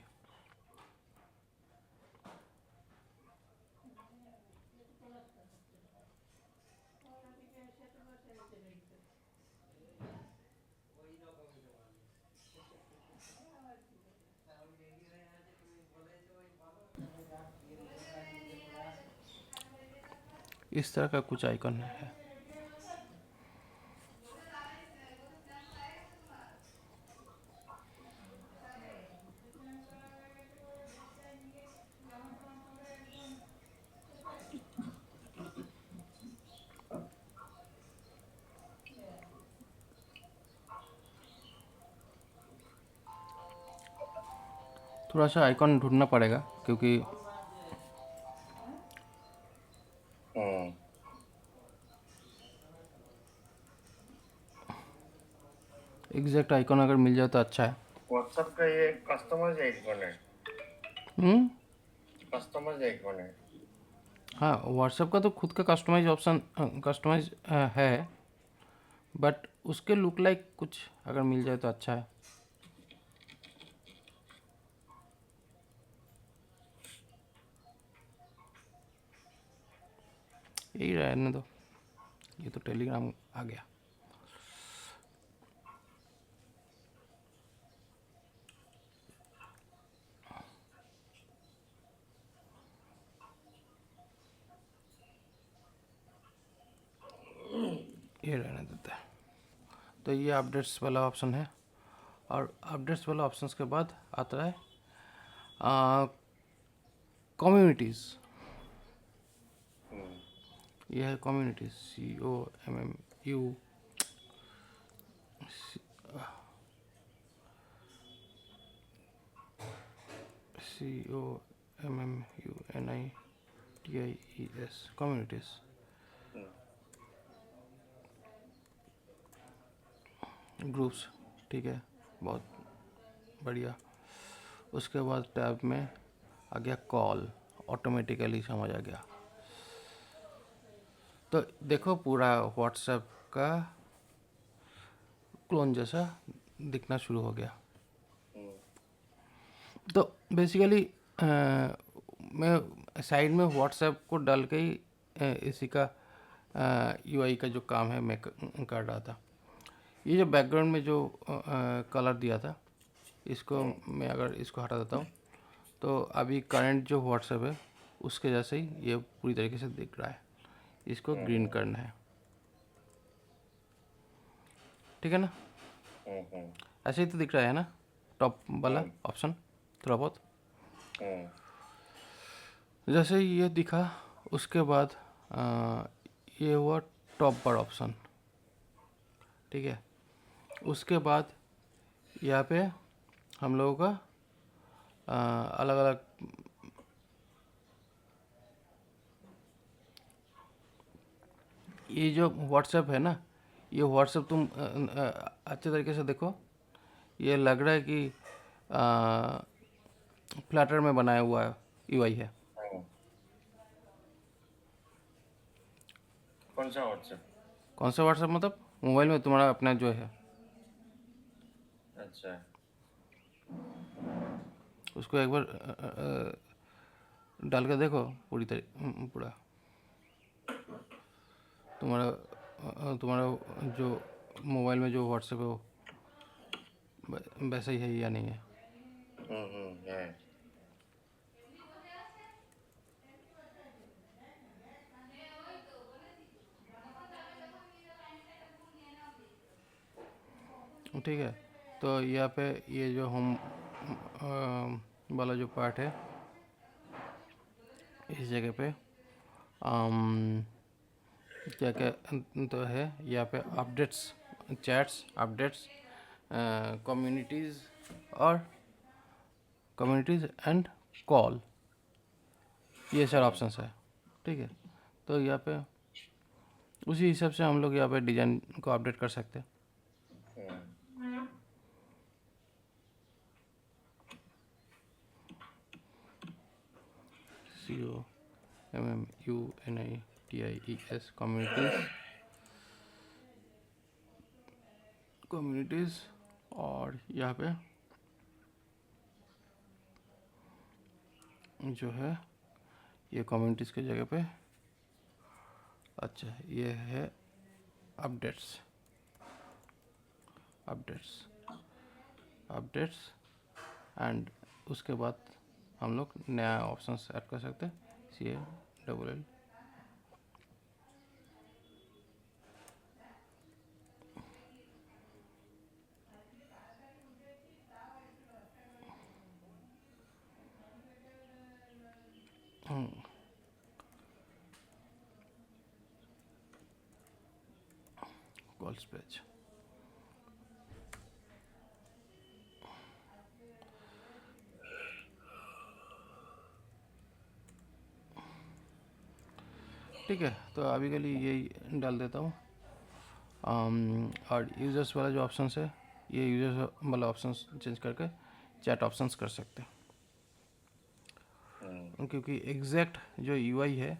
इस तरह का कुछ आइकन है। थोड़ा सा आइकन ढूंढना पड़ेगा क्योंकि एग्जैक्ट आइकन अगर मिल जाए तो अच्छा है। व्हाट्सएप का ये कस्टमाइज आइकॉन है, कस्टमाइज आइकॉन है। हाँ, व्हाट्सएप का तो खुद का कस्टमाइज ऑप्शन कस्टमाइज है, बट उसके लुक लाइक कुछ अगर मिल जाए तो अच्छा है। यही रहने दो, ये तो टेलीग्राम आ गया। ये रहने देते हैं। तो ये अपडेट्स वाला ऑप्शन है, और अपडेट्स वाला ऑप्शंस के बाद आता है कम्युनिटीज़। ये है communities, COMMU COMMUNITIES, communities. Groups, ठीक है, बहुत बढ़िया। उसके बाद टैब में आ गया कॉल, ऑटोमेटिकली समझ आ गया। तो देखो पूरा व्हाट्सएप का क्लोन जैसा दिखना शुरू हो गया। तो बेसिकली मैं साइड में व्हाट्सएप को डाल के ही इसी का यूआई का जो काम है मैं कर रहा था। ये जो बैकग्राउंड में जो कलर दिया था, इसको मैं अगर इसको हटा देता हूँ तो अभी करंट जो व्हाट्सएप है उसके जैसे ही ये पूरी तरीके से दिख रहा है। इसको ग्रीन करना है, ठीक है ना? ऐसे ही तो दिख रहा है ना टॉप वाला ऑप्शन, थोड़ा बहुत जैसे ही ये दिखा उसके बाद ये हुआ टॉप बार ऑप्शन, ठीक है। उसके बाद यहाँ पे हम लोगों का अलग अलग ये जो व्हाट्सएप है ना, ये व्हाट्सएप तुम अच्छे तरीके से देखो, ये लग रहा है कि फ्लैटर में बनाया हुआ यूआई है। कौन सा व्हाट्सएप? कौन सा व्हाट्सएप मतलब मोबाइल में तुम्हारा अपना जो है, अच्छा, उसको एक बार डाल के देखो पूरा तुम्हारा जो मोबाइल में जो व्हाट्सएप है वो वैसा ही है या नहीं है। है। ठीक है, तो यहाँ पे ये जो हम वाला जो पार्ट है, इस जगह पे क्या क्या तो है यहाँ पे अपडेट्स, चैट्स, अपडेट्स, कम्युनिटीज़ और कम्युनिटीज़ एंड कॉल, ये सारे ऑप्शंस है, ठीक है। तो यहाँ पे उसी हिसाब से हम लोग यहाँ पे डिज़ाइन को अपडेट कर सकते हैं। COMMUNITIES कम्युनिटीज़ और यहाँ पे जो है ये कम्युनिटीज़ की जगह पे, अच्छा ये है अपडेट्स, अपडेट्स, अपडेट्स एंड उसके बाद हम लोग नया ऑप्शन ऐड कर सकते हैं, CALL। कॉल्स पेज, ठीक है। तो अभी के लिए यही डाल देता हूँ। और यूज़र्स वाला जो ऑप्शन है, ये यूज़र्स वाला ऑप्शन चेंज करके चैट ऑप्शंस कर सकते हैं, क्योंकि एग्जैक्ट जो यूआई है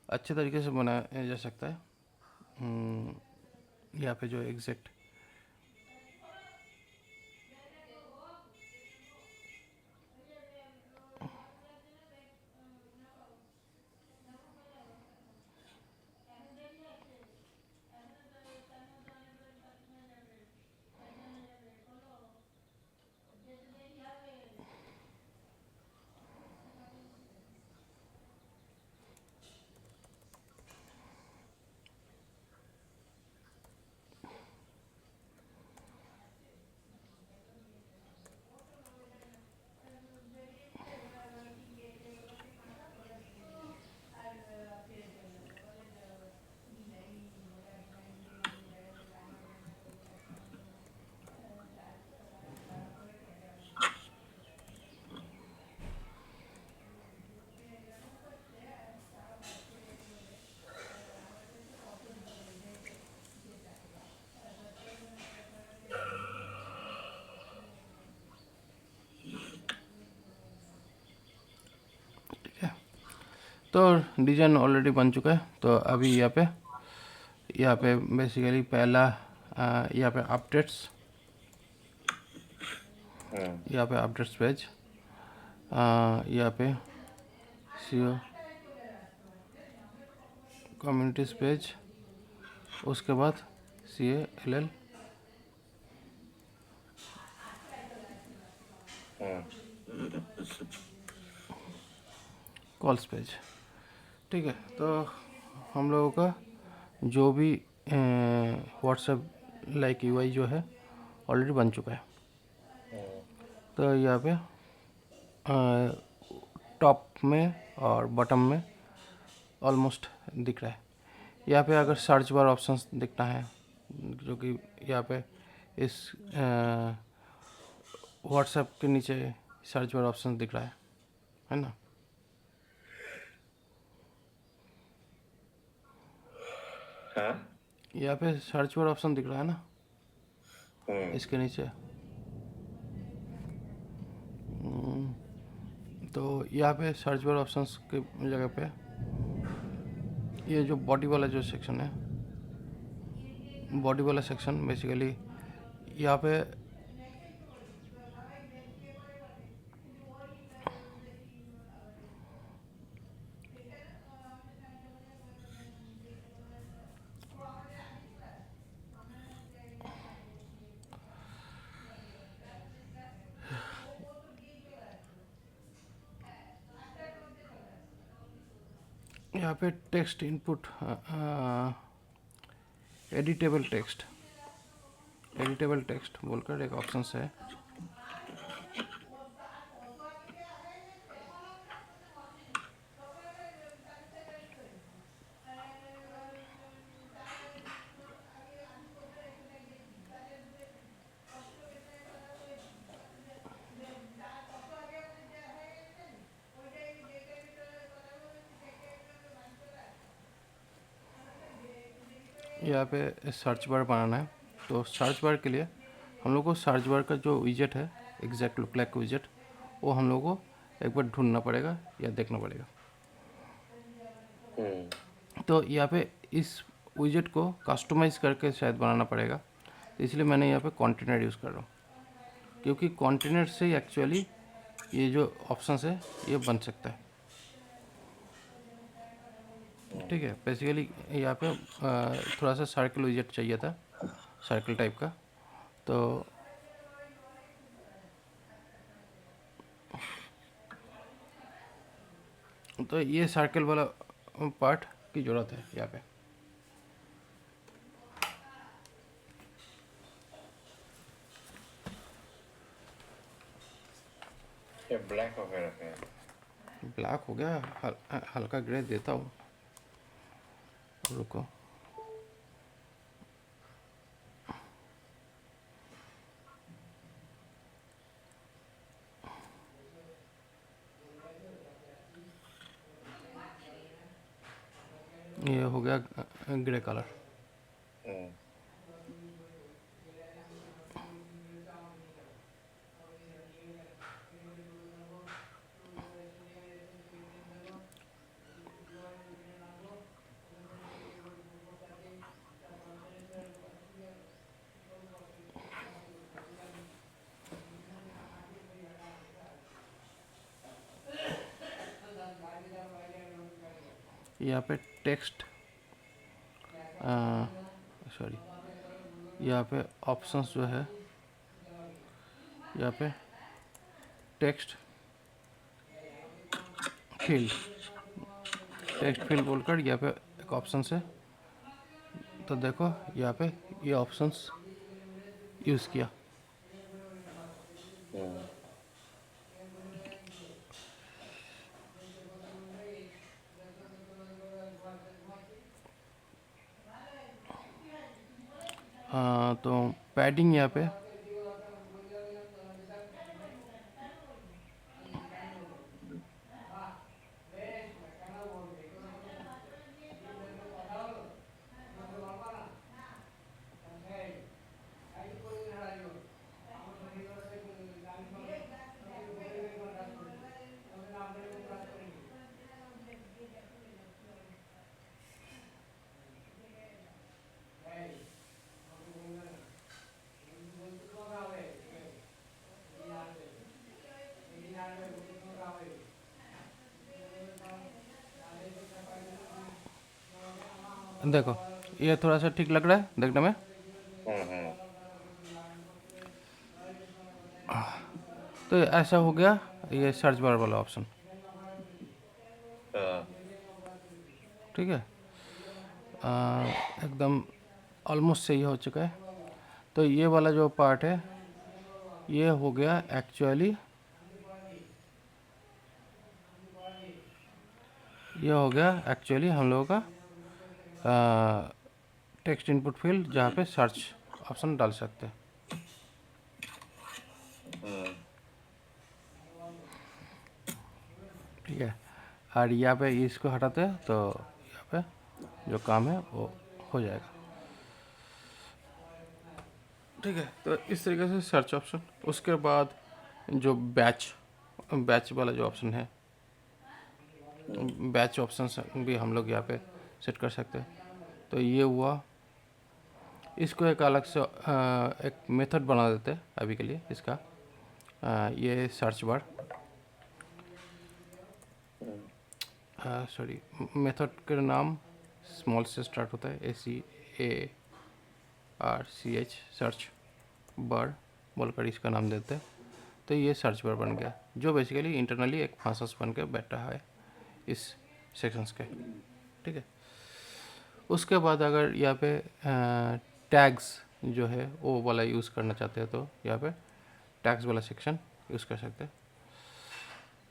अच्छे तरीके से बनाया जा सकता है। यहाँ पे जो एग्जैक्ट तो डिज़ाइन ऑलरेडी बन चुका है। तो अभी यहाँ पे बेसिकली पहला यहाँ पे अपडेट्स, यहाँ पे अपडेट्स पेज, यहाँ पे सीओ कम्युनिटीज़ पेज, उसके बाद CALL कॉल्स पेज। ठीक है, तो हम लोगों का जो भी व्हाट्सएप लाइक UI जो है ऑलरेडी बन चुका है। तो यहाँ पे टॉप में और बॉटम में ऑलमोस्ट दिख रहा है। यहाँ पे अगर सर्च बार ऑप्शंस दिखना है, जो कि यहाँ पे इस व्हाट्सएप के नीचे सर्च बार ऑप्शंस दिख रहा है ना। हाँ, यहाँ पे सर्च बार ऑप्शन दिख रहा है ना, इसके नीचे। तो यहाँ पे सर्च बार ऑप्शंस के जगह पे ये जो बॉडी वाला जो सेक्शन है, बॉडी वाला सेक्शन बेसिकली यहाँ पे टेक्स्ट इनपुट, एडिटेबल टेक्स्ट बोलकर एक ऑप्शन है। यहाँ पे सर्च बार बनाना है। तो सर्च बार के लिए हम लोग को सर्च बार का जो विजेट है, एग्जैक्ट लुक लाइक विजेट, वो हम लोग को एक बार ढूंढना पड़ेगा या देखना पड़ेगा। तो यहाँ पे इस विजेट को कस्टमाइज़ करके शायद बनाना पड़ेगा, तो इसलिए मैंने यहाँ पे कंटेनर यूज़ कर रहा हूँ, क्योंकि कंटेनर से एक्चुअली ये जो ऑप्शन है ये बन सकता है। ठीक है, बेसिकली यहाँ पे थोड़ा सा सर्कल विजेट चाहिए था, सर्कल टाइप का। तो ये सर्कल वाला पार्ट की ज़रूरत है यहाँ पे। ये ब्लैक हो गया है। ब्लैक हो गया, हल्का ग्रे देता हूँ, रुको। ये हो गया ग्रे कलर। यहाँ पे टेक्स्ट, सॉरी, यहाँ पे ऑप्शंस जो है, यहाँ पे टेक्स्ट फील्ड बोलकर यहाँ पे एक ऑप्शन है। तो देखो यहाँ पे ये ऑप्शंस यूज़ किया। तो पैडिंग यहाँ पे देखो ये थोड़ा सा ठीक लग रहा है देखने में। हम्म। तो ऐसा हो गया ये सर्च बार वाला ऑप्शन। हाँ। ठीक है, एकदम ऑलमोस्ट सही हो चुका है। तो ये वाला जो पार्ट है ये हो गया एक्चुअली, ये हो गया एक्चुअली हम लोगों का टेक्स्ट इनपुट फील्ड जहाँ पे सर्च ऑप्शन डाल सकते हैं। हम्म। ठीक है, और यहाँ पे इसको हटाते हैं तो यहाँ पे जो काम है वो हो जाएगा। ठीक है, तो इस तरीके से सर्च ऑप्शन। उसके बाद जो बैच वाला जो ऑप्शन है, बैच ऑप्शन भी हम लोग यहाँ पे सेट कर सकते हैं। तो ये हुआ, इसको एक अलग से एक मेथड बना देते हैं अभी के लिए इसका। ये सर्च बार, सॉरी, मेथड का नाम स्मॉल से स्टार्ट होता है, SEARCH, सर्च बार बोलकर इसका नाम देते हैं। तो ये सर्च बार बन गया जो बेसिकली इंटरनली एक फंक्शंस बन के बैठा है इस सेक्शंस के। ठीक है, उसके बाद अगर यहाँ पे टैग्स जो है वो वाला यूज़ करना चाहते हैं तो यहाँ पे टैग्स वाला सेक्शन यूज़ कर सकते हैं।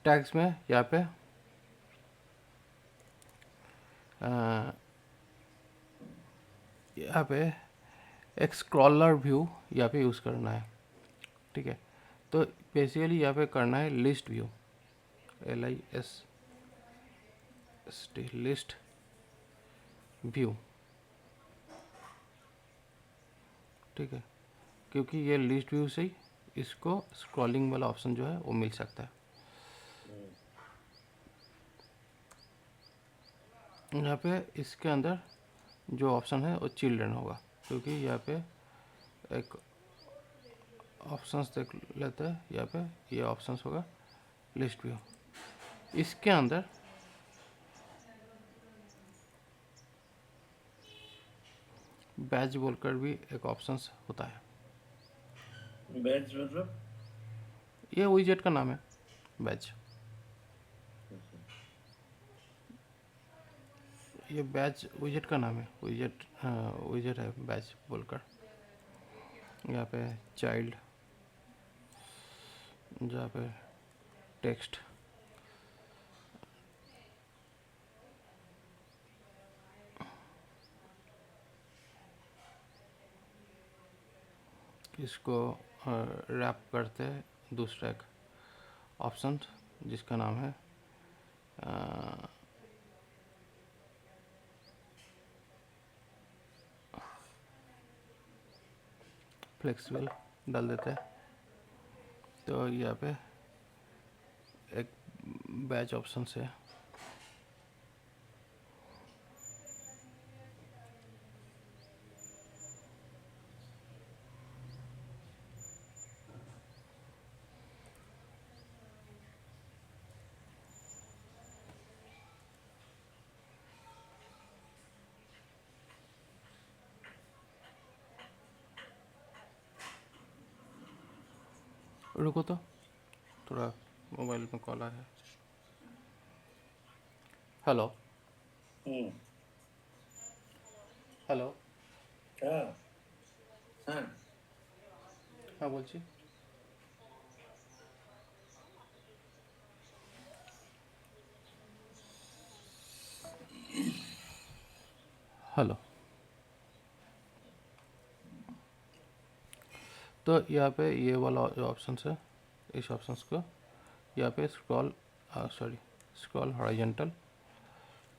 टैग्स में यहाँ पे यहाँ पे एक स्क्रॉलर व्यू यहाँ पे यूज़ करना है। ठीक है, तो बेसिकली यहाँ पे करना है list view, LIST, list view. ठीक है, क्योंकि ये लिस्ट व्यू से ही इसको स्क्रॉलिंग वाला ऑप्शन जो है वो मिल सकता है। यहाँ पे इसके अंदर जो ऑप्शन है वो चिल्ड्रन होगा, क्योंकि यहाँ पे एक ऑप्शंस देख लेते हैं। यहाँ पे ये ऑप्शंस होगा लिस्ट व्यू, इसके अंदर बैच बोलकर भी एक ऑप्शंस होता है। बैच मतलब? ये विजेट का नाम है बैच। ये बैच विजेट का नाम है, विजेट है बैच बोलकर। यहाँ पे चाइल्ड, जहाँ पे टेक्स्ट, इसको रैप करते हैं दूसरा एक ऑप्शन जिसका नाम है फ्लेक्सिबल डाल देते हैं। तो यहाँ पे एक बैच ऑप्शन से रुको तो थोड़ा मोबाइल में कॉल आया है। हेलो हेलो, हाँ हाँ। हाँ বলছি। हेलो, तो यहाँ पे ये वाला जो ऑप्शन है, इस ऑप्शंस को यहाँ पे स्क्रॉल हॉरिजॉन्टल,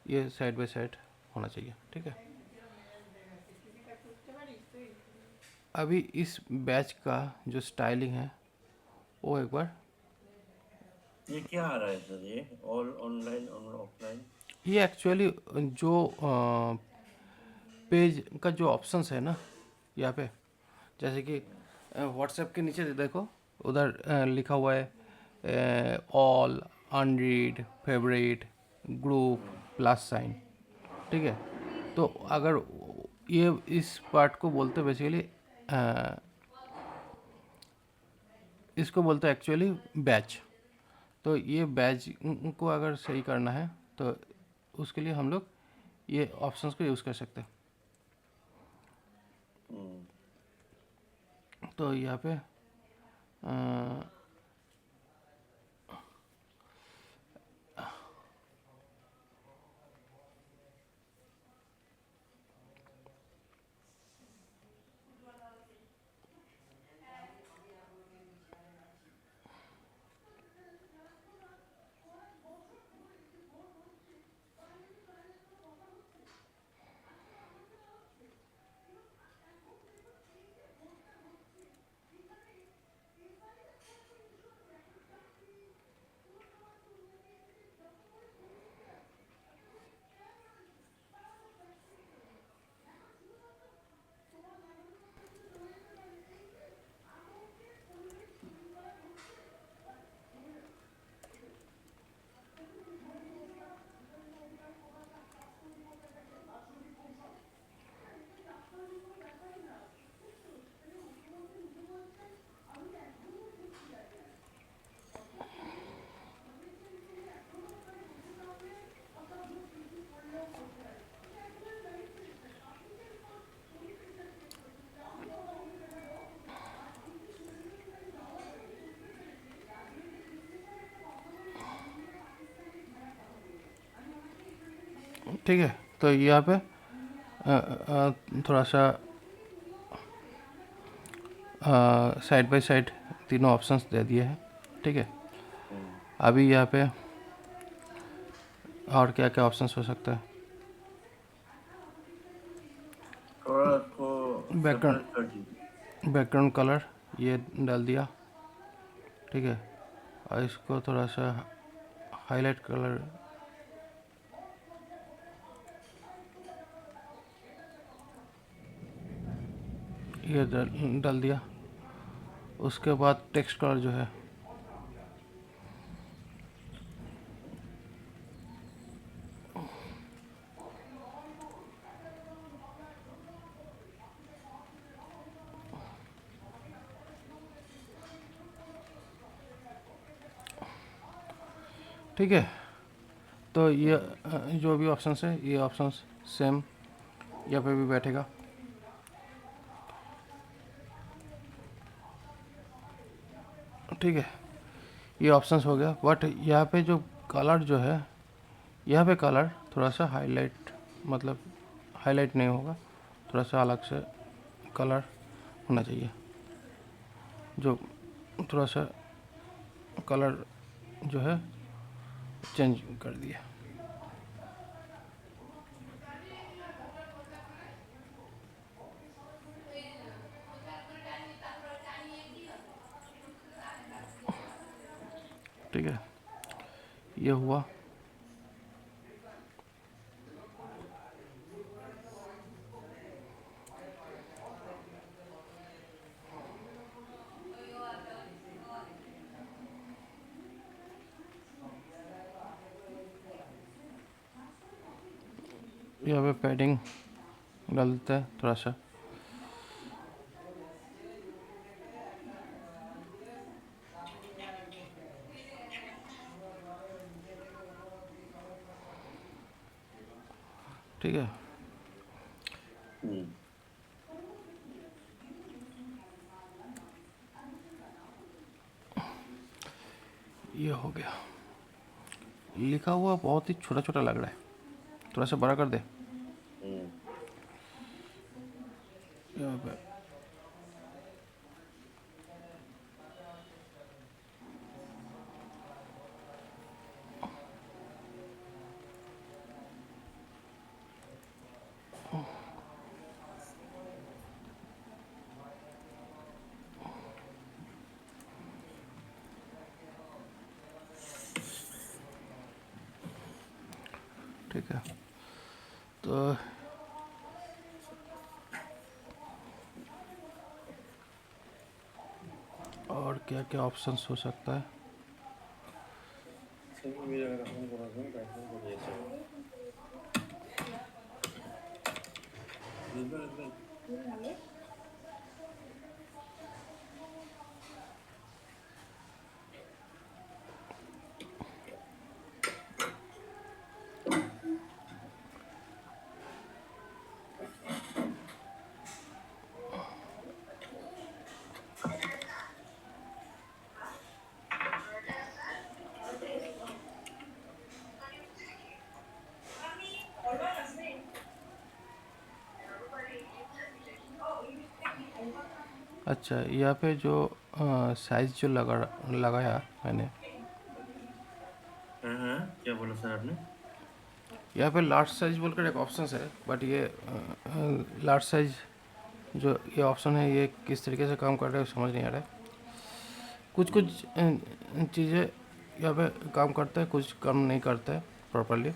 ये साइड बाय साइड होना चाहिए। ठीक है, अभी इस बैच का जो स्टाइलिंग है वो एक बार, ये क्या आ रहा है सर? ये ऑल ऑनलाइन और ऑफलाइन? ये एक्चुअली जो पेज का जो ऑप्शंस है ना यहाँ पे, जैसे कि व्हाट्सएप के नीचे देखो उधर लिखा हुआ है all, unread, favourite, group, plus sign. ठीक है, तो अगर ये इस पार्ट को बोलते बेसिकली, इसको बोलते हैं एक्चुअली बैच। तो ये बैच को अगर सही करना है तो उसके लिए हम लोग ये ऑप्शंस को यूज़ कर सकते हैं। तो यहाँ पे ठीक है। तो यहाँ पे थोड़ा सा साइड बाय साइड तीनों ऑप्शंस दे दिए हैं। ठीक है, अभी यहाँ पे और क्या क्या ऑप्शंस हो सकता है? थोड़ा उसको बैकग्राउंड सेपरेट कर दीजिए। बैकग्राउंड कलर ये डाल दिया। ठीक है, और इसको थोड़ा सा हाईलाइट कलर ये डाल दिया। उसके बाद टेक्स्ट कलर जो है ठीक है। तो ये जो भी ऑप्शंस है ये ऑप्शंस सेम यहाँ पे भी बैठेगा। ठीक है, ये ऑप्शंस हो गया। बट यहाँ पे जो कलर जो है, यहाँ पे कलर थोड़ा सा हाईलाइट, मतलब हाईलाइट नहीं होगा, थोड़ा सा अलग से कलर होना चाहिए। जो थोड़ा सा कलर जो है चेंज कर दिया। ठीक है, ये हुआ। यहाँ पे पैडिंग डाल देते हैं थोड़ा सा। ठीक है, ये हो गया। लिखा हुआ बहुत ही छोटा छोटा लग रहा है, थोड़ा सा बड़ा कर दे। यहाँ पे ठीक है। तो और क्या क्या ऑप्शंस हो सकता है? अच्छा, यहाँ पे जो साइज़ जो लगाया मैंने, हाँ हाँ, क्या बोला सर आपने? यहाँ पे लार्ज साइज बोलकर एक ऑप्शन है, बट ये लार्ज साइज जो ये ऑप्शन है ये किस तरीके से काम कर रहा है समझ नहीं आ रहा है। कुछ कुछ चीज़ें यहाँ पे काम करता है, कुछ काम नहीं करता है प्रॉपरली।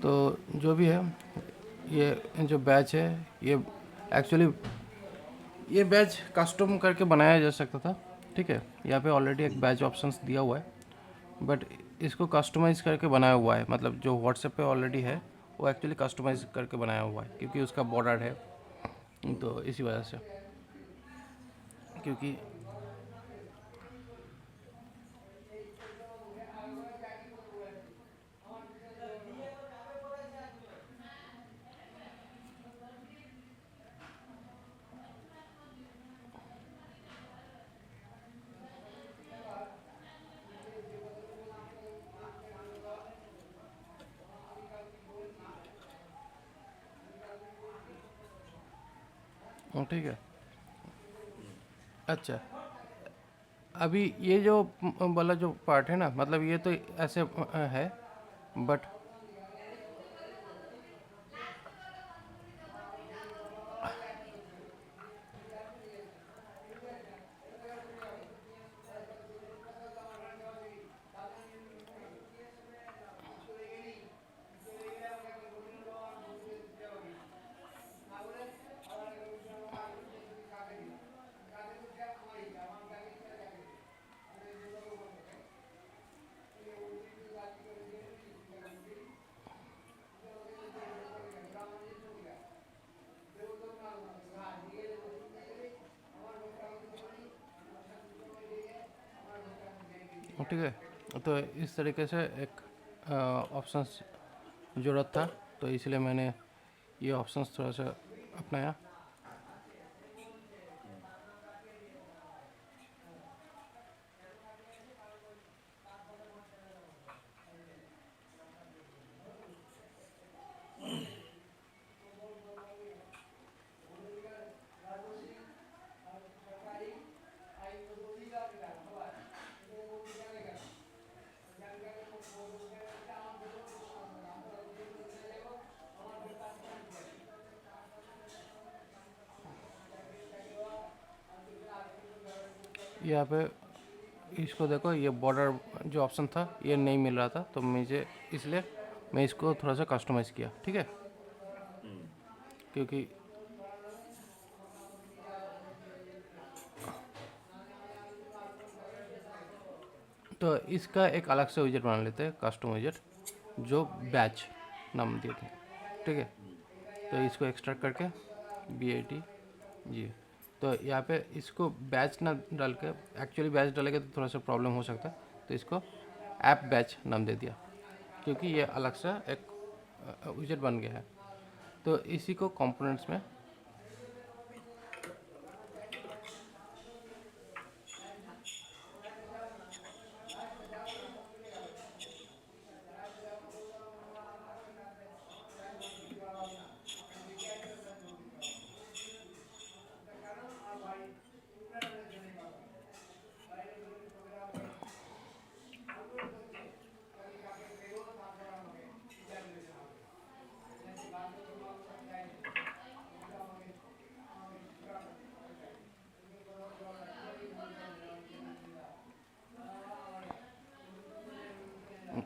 तो जो भी है, ये जो बैच है ये एक्चुअली ये बैच कस्टम करके बनाया जा सकता था, ठीक है। यहाँ पे ऑलरेडी एक बैच ऑप्शंस दिया हुआ है, बट इसको कस्टमाइज़ करके बनाया हुआ है, मतलब जो व्हाट्सएप पे ऑलरेडी है वो एक्चुअली कस्टमाइज़ करके बनाया हुआ है, क्योंकि उसका बॉर्डर है, तो इसी वजह से। क्योंकि ठीक है। अच्छा, अभी ये जो वाला जो पार्ट है ना, मतलब ये तो ऐसे है, बट ठीक है। तो इस तरीके से एक ऑप्शंस ज़रूरत था, तो इसलिए मैंने ये ऑप्शंस थोड़ा सा अपनाया। यहाँ पे इसको देखो, ये बॉर्डर जो ऑप्शन था ये नहीं मिल रहा था, तो मुझे इसलिए मैं इसको थोड़ा सा कस्टमाइज़ किया, ठीक है। क्योंकि तो इसका एक अलग से विजेट बना लेते हैं, कस्टम विजेट, जो बैच नाम दिए थे, ठीक है। तो इसको एक्सट्रैक्ट करके BAT जी, तो यहाँ पे इसको बैच ना डाल के, एक्चुअली बैच डालेंगे तो थोड़ा सा प्रॉब्लम हो सकता है, तो इसको ऐप बैच नाम दे दिया, क्योंकि ये अलग से एक विजेट बन गया है। तो इसी को कंपोनेंट्स में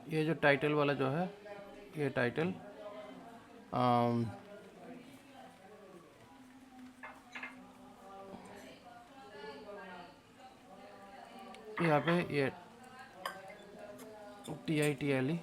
ये जो टाइटल वाला जो है, ये टाइटल यहाँ पे ये TITLE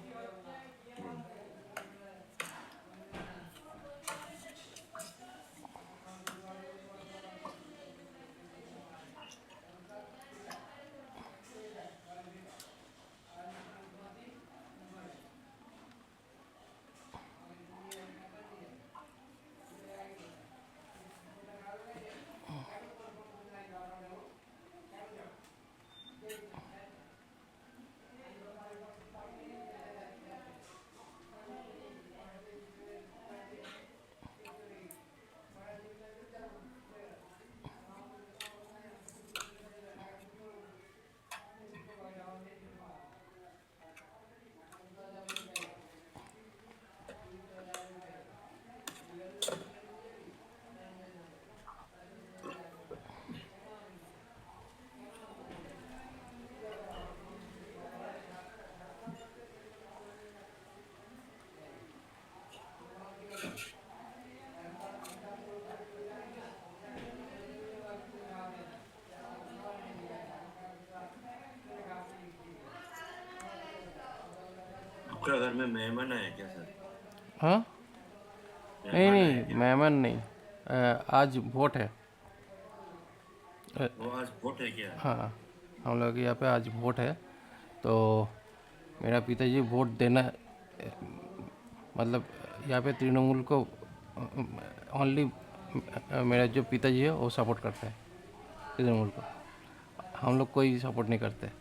आपका घर में मेहमान आए क्या सर? हाँ, नहीं मेहमान आए नहीं, क्या? मेहमान नहीं। आज वोट है। अ, वो आज वोट है क्या? हाँ, हम लोग के यहाँ पे आज वोट है। तो मेरा पिताजी वोट देना, मतलब यहाँ पे तृणमूल को ओनली, मेरा जो पिताजी है वो सपोर्ट करता है तृणमूल को। हम लोग कोई सपोर्ट नहीं करते।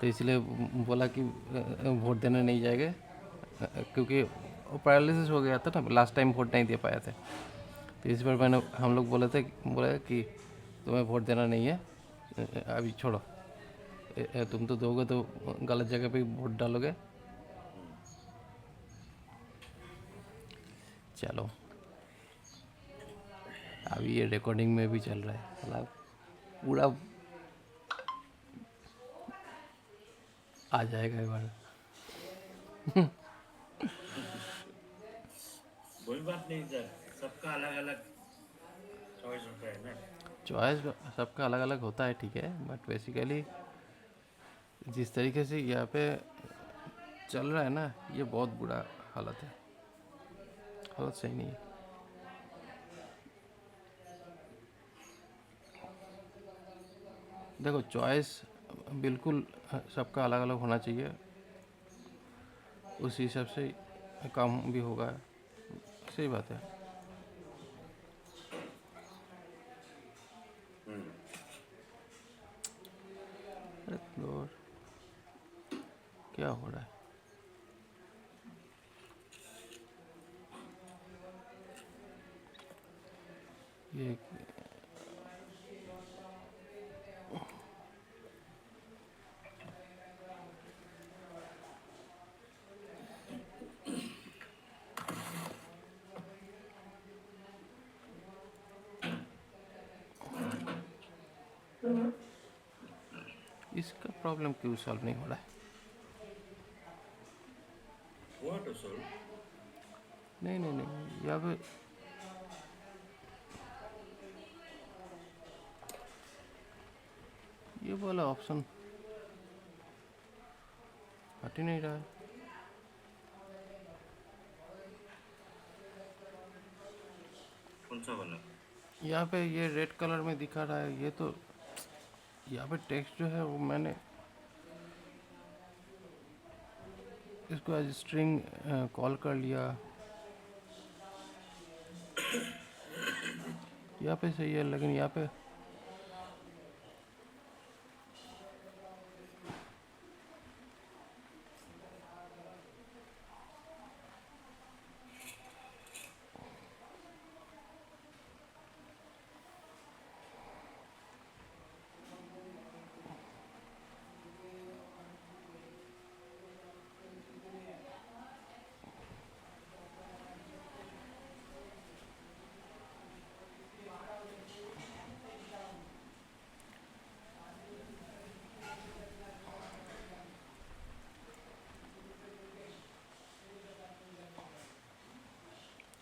तो इसलिए बोला कि वोट देने नहीं जाएंगे, क्योंकि वो पैरालिसिस हो गया था ना, लास्ट टाइम वोट नहीं दे पाए थे। तो इस बार मैंने, हम लोग बोले कि तुम्हें वोट देना नहीं है, अभी छोड़ो। तुम तो दोगे तो गलत जगह पे वोट डालोगे। चलो, अभी ये रिकॉर्डिंग में भी चल रहा है, मतलब पूरा आ जाएगा एक बार। कोई बात नहीं सर, सबका अलग अलग चॉइस होता है ना। चॉइस सबका अलग अलग होता है, ठीक है, बट बेसिकली जिस तरीके से यहाँ पे चल रहा है ना, ये बहुत बुरा हालत है, हालत सही नहीं है। देखो, चॉइस बिल्कुल सबका अलग अलग होना चाहिए, उसी हिसाब से काम भी होगा। सही बात है। अरे लॉर्ड, क्या हो रहा है? ये इसका प्रॉब्लम क्यों सॉल्व नहीं हो रहा है? हुआ तो सर। नहीं नहीं नहीं, यहाँ पे ये वाला ऑप्शन हट ही नहीं रहा है। कौन सा वाला? यहाँ पे ये रेड कलर में दिखा रहा है, ये तो यहाँ पे टेक्स्ट जो है वो मैंने इसको एज स्ट्रिंग कॉल कर लिया। यहाँ पे सही है, लेकिन यहाँ पे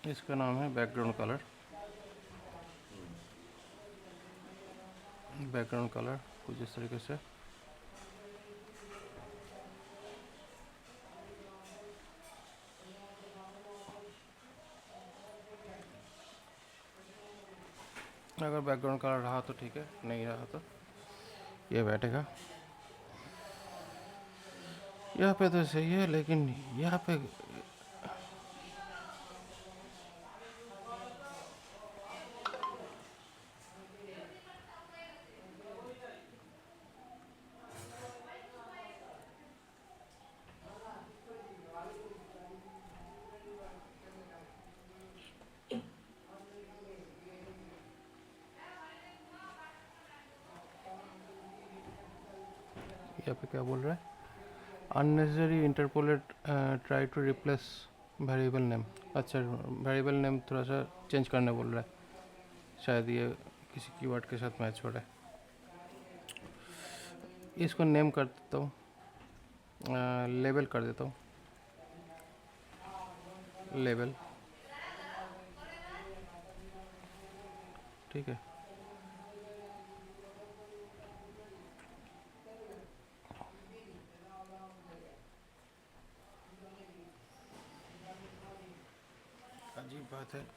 इसका नाम है बैकग्राउंड कलर। बैकग्राउंड कलर कुछ इस तरीके से। अगर बैकग्राउंड कलर रहा तो ठीक है, नहीं रहा तो ये बैठेगा। यहाँ पे तो सही है, लेकिन यहाँ पे यहाँ पे क्या बोल रहा है? Unnecessary interpolate, try to replace variable name. अच्छा, वेरिएबल नेम थोड़ा सा चेंज करने बोल रहा है, शायद ये किसी कीवर्ड के साथ मैच हो रहा है। इसको नेम कर देता हूँ, लेबल कर देता हूँ, लेबल। ठीक है, बात है।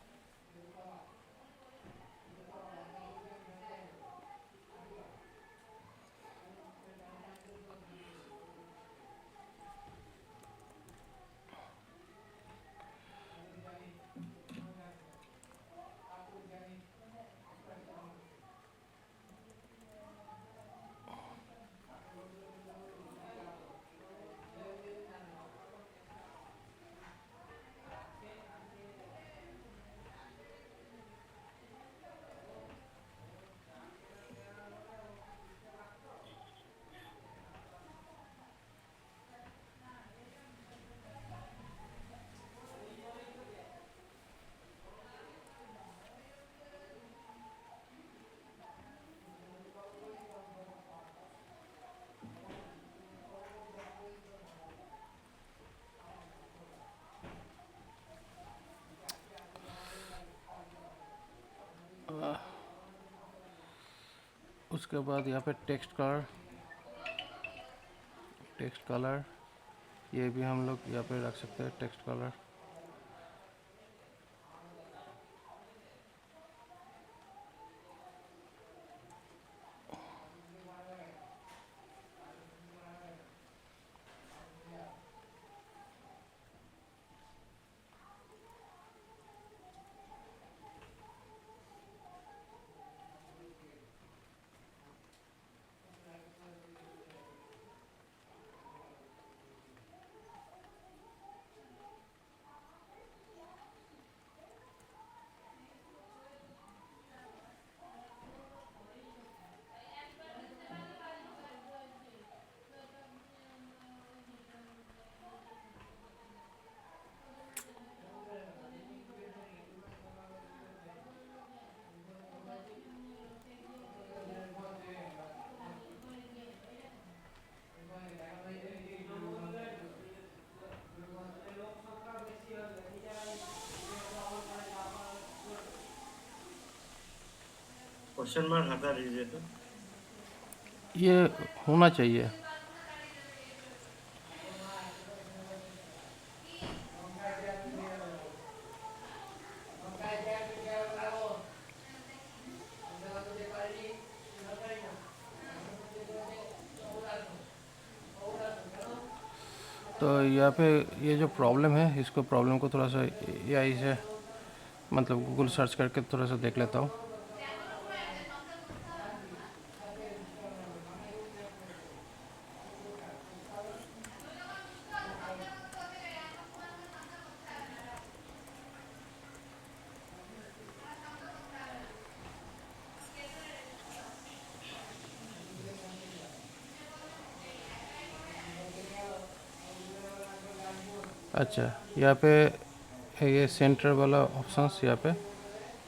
उसके बाद यहाँ पे टेक्स्ट कलर ये भी हम लोग यहाँ पे रख सकते हैं, टेक्स्ट कलर। क्वेश्चन मार्क हटा दीजिए तो। ये होना चाहिए। तो यहाँ पे ये जो प्रॉब्लम है, इसको प्रॉब्लम को थोड़ा सा एआई से मतलब गूगल सर्च करके थोड़ा सा देख लेता हूँ। अच्छा, यहाँ पे ये सेंटर वाला ऑप्शंस यहाँ पे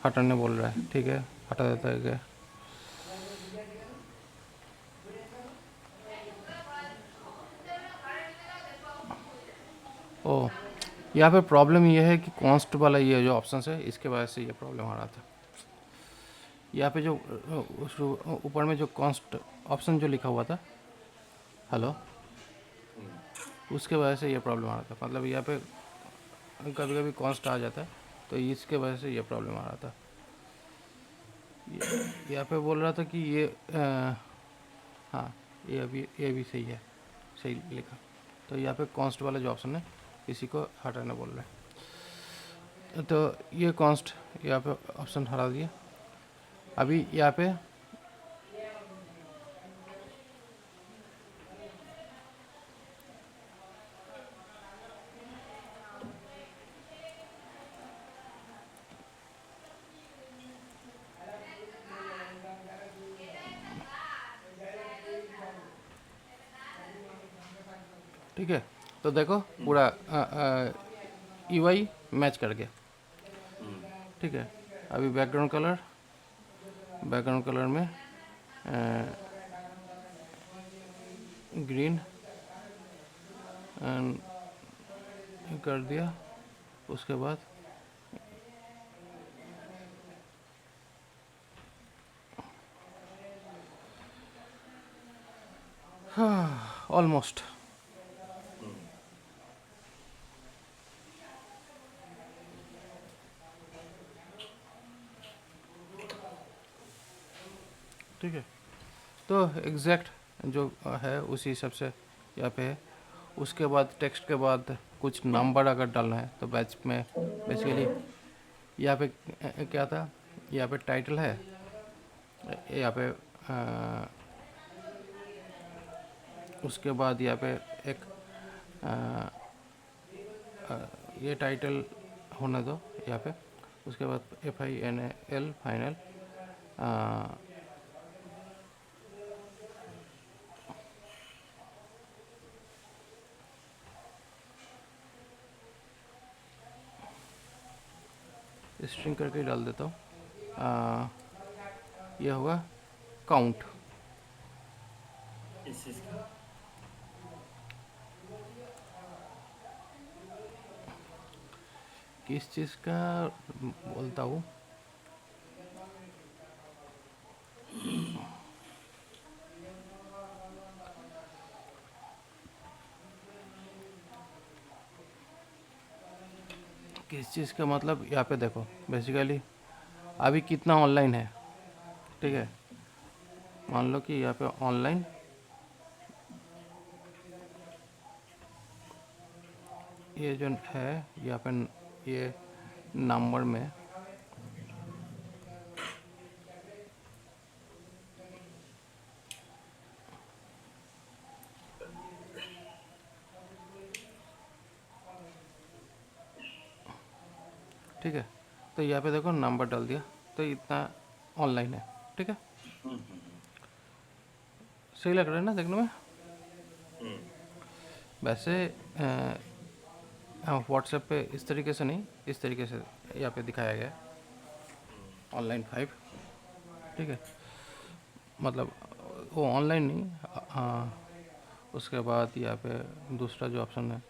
हटाने बोल रहा है। ठीक है, हटा देता है क्या? ओ, यहाँ पे प्रॉब्लम ये है कि कॉन्स्ट वाला ये जो ऑप्शन है, इसके वजह से ये प्रॉब्लम आ रहा था। यहाँ पे जो ऊपर में जो कॉन्स्ट ऑप्शन जो लिखा हुआ था, हेलो, उसके वजह से ये प्रॉब्लम आ रहा था। मतलब यहाँ पे कभी कभी कॉन्स्ट आ जाता है, तो इसके वजह से ये प्रॉब्लम आ रहा था। यहाँ पे बोल रहा था कि ये हाँ, ये भी सही है, सही लिखा। तो यहाँ पे कॉन्स्ट वाला जो ऑप्शन है, इसी को हटाना बोल रहा है। तो ये कॉन्स्ट यहाँ पे ऑप्शन हटा दिया। अभी यहाँ पे ठीक है, तो देखो पूरा यूआई मैच कर गया। ठीक है, अभी बैकग्राउंड कलर में ग्रीन एंड कर दिया। उसके बाद ऑलमोस्ट ठीक है। तो एग्जैक्ट जो है उसी हिसाब से यहाँ पे है। उसके बाद टेक्स्ट के बाद कुछ नंबर अगर डालना है तो बैच में बेसिकली यहाँ पे क्या था, यहाँ पे टाइटल है, यहाँ पे उसके बाद यहाँ पे एक ये टाइटल होने दो यहाँ पे। उसके बाद FINAL फाइनल, स्ट्रिंग करके डाल देता हूँ। ये होगा काउंट। इस चीज का किस चीज़ का बोलता हूँ, किस चीज़ का मतलब यहाँ पे देखो बेसिकली अभी कितना ऑनलाइन है, ठीक है। मान लो कि यहाँ पे ऑनलाइन ये जो है यहाँ पे ये नंबर में ठीक है। तो यहाँ पे देखो नंबर डाल दिया तो इतना ऑनलाइन है, ठीक है। सही लग रहा है ना देखने में। वैसे व्हाट्सएप पे इस तरीके से नहीं, इस तरीके से यहाँ पे दिखाया गया है ऑनलाइन 5, ठीक है। मतलब वो ऑनलाइन नहीं, उसके बाद यहाँ पे दूसरा जो ऑप्शन है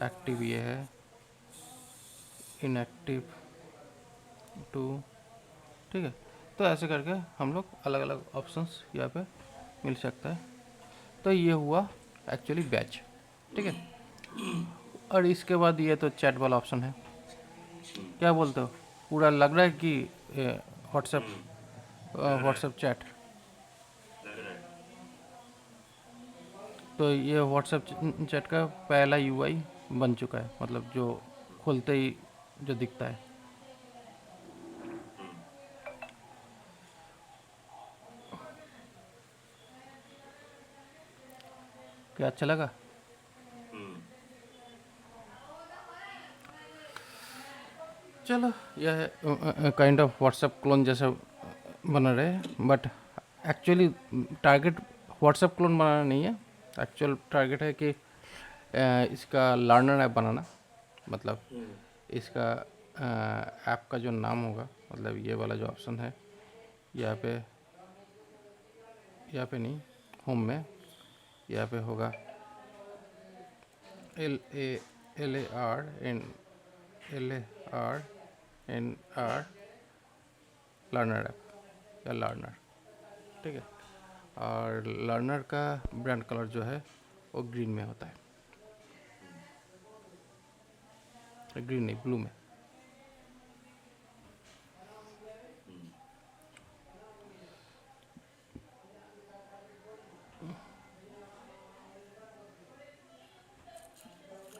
एक्टिव ये है, इनएक्टिव 2, ठीक है। तो ऐसे करके हम लोग अलग अलग ऑप्शंस यहाँ पे मिल सकता है। तो ये हुआ एक्चुअली बैच, ठीक है। और इसके बाद ये तो चैट वाला ऑप्शन है। क्या बोलते हो, पूरा लग रहा है कि व्हाट्सएप व्हाट्सएप चैट। लग रहा है। तो ये व्हाट्सएप चैट का पहला UI बन चुका है, मतलब जो खोलते ही जो दिखता है। क्या अच्छा लगा? चलो यह काइंड ऑफ व्हाट्सएप क्लोन जैसा बना रहे, but actually target WhatsApp clone बनाना नहीं है। एक्चुअल टारगेट है कि इसका लर्नर ऐप बनाना। मतलब इसका ऐप का जो नाम होगा, मतलब ये वाला जो ऑप्शन है यहाँ पे नहीं, होम में यहाँ पे होगा LARNR लर्नर ऐप या लर्नर, ठीक है। और लर्नर का ब्रांड कलर जो है वो ग्रीन में होता है, ग्रीन नहीं ब्लू में।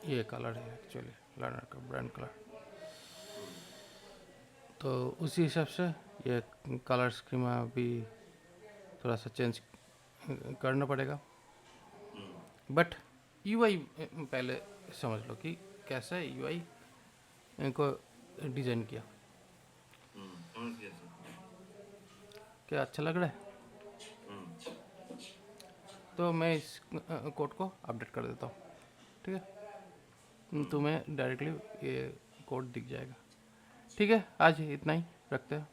ये कलर है एक्चुअली लर्नर का ब्रांड कलर। तो उसी हिसाब से ये कलर स्कीमा भी थोड़ा सा चेंज करना पड़ेगा। बट UI पहले समझ लो कि कैसा UI इनको डिज़ाइन किया। समझ गया सर। क्या अच्छा लग रहा है? तो मैं इस कोड को अपडेट कर देता हूँ, ठीक है। तुम्हें डायरेक्टली ये कोड दिख जाएगा, ठीक है। आज इतना ही रखते हैं।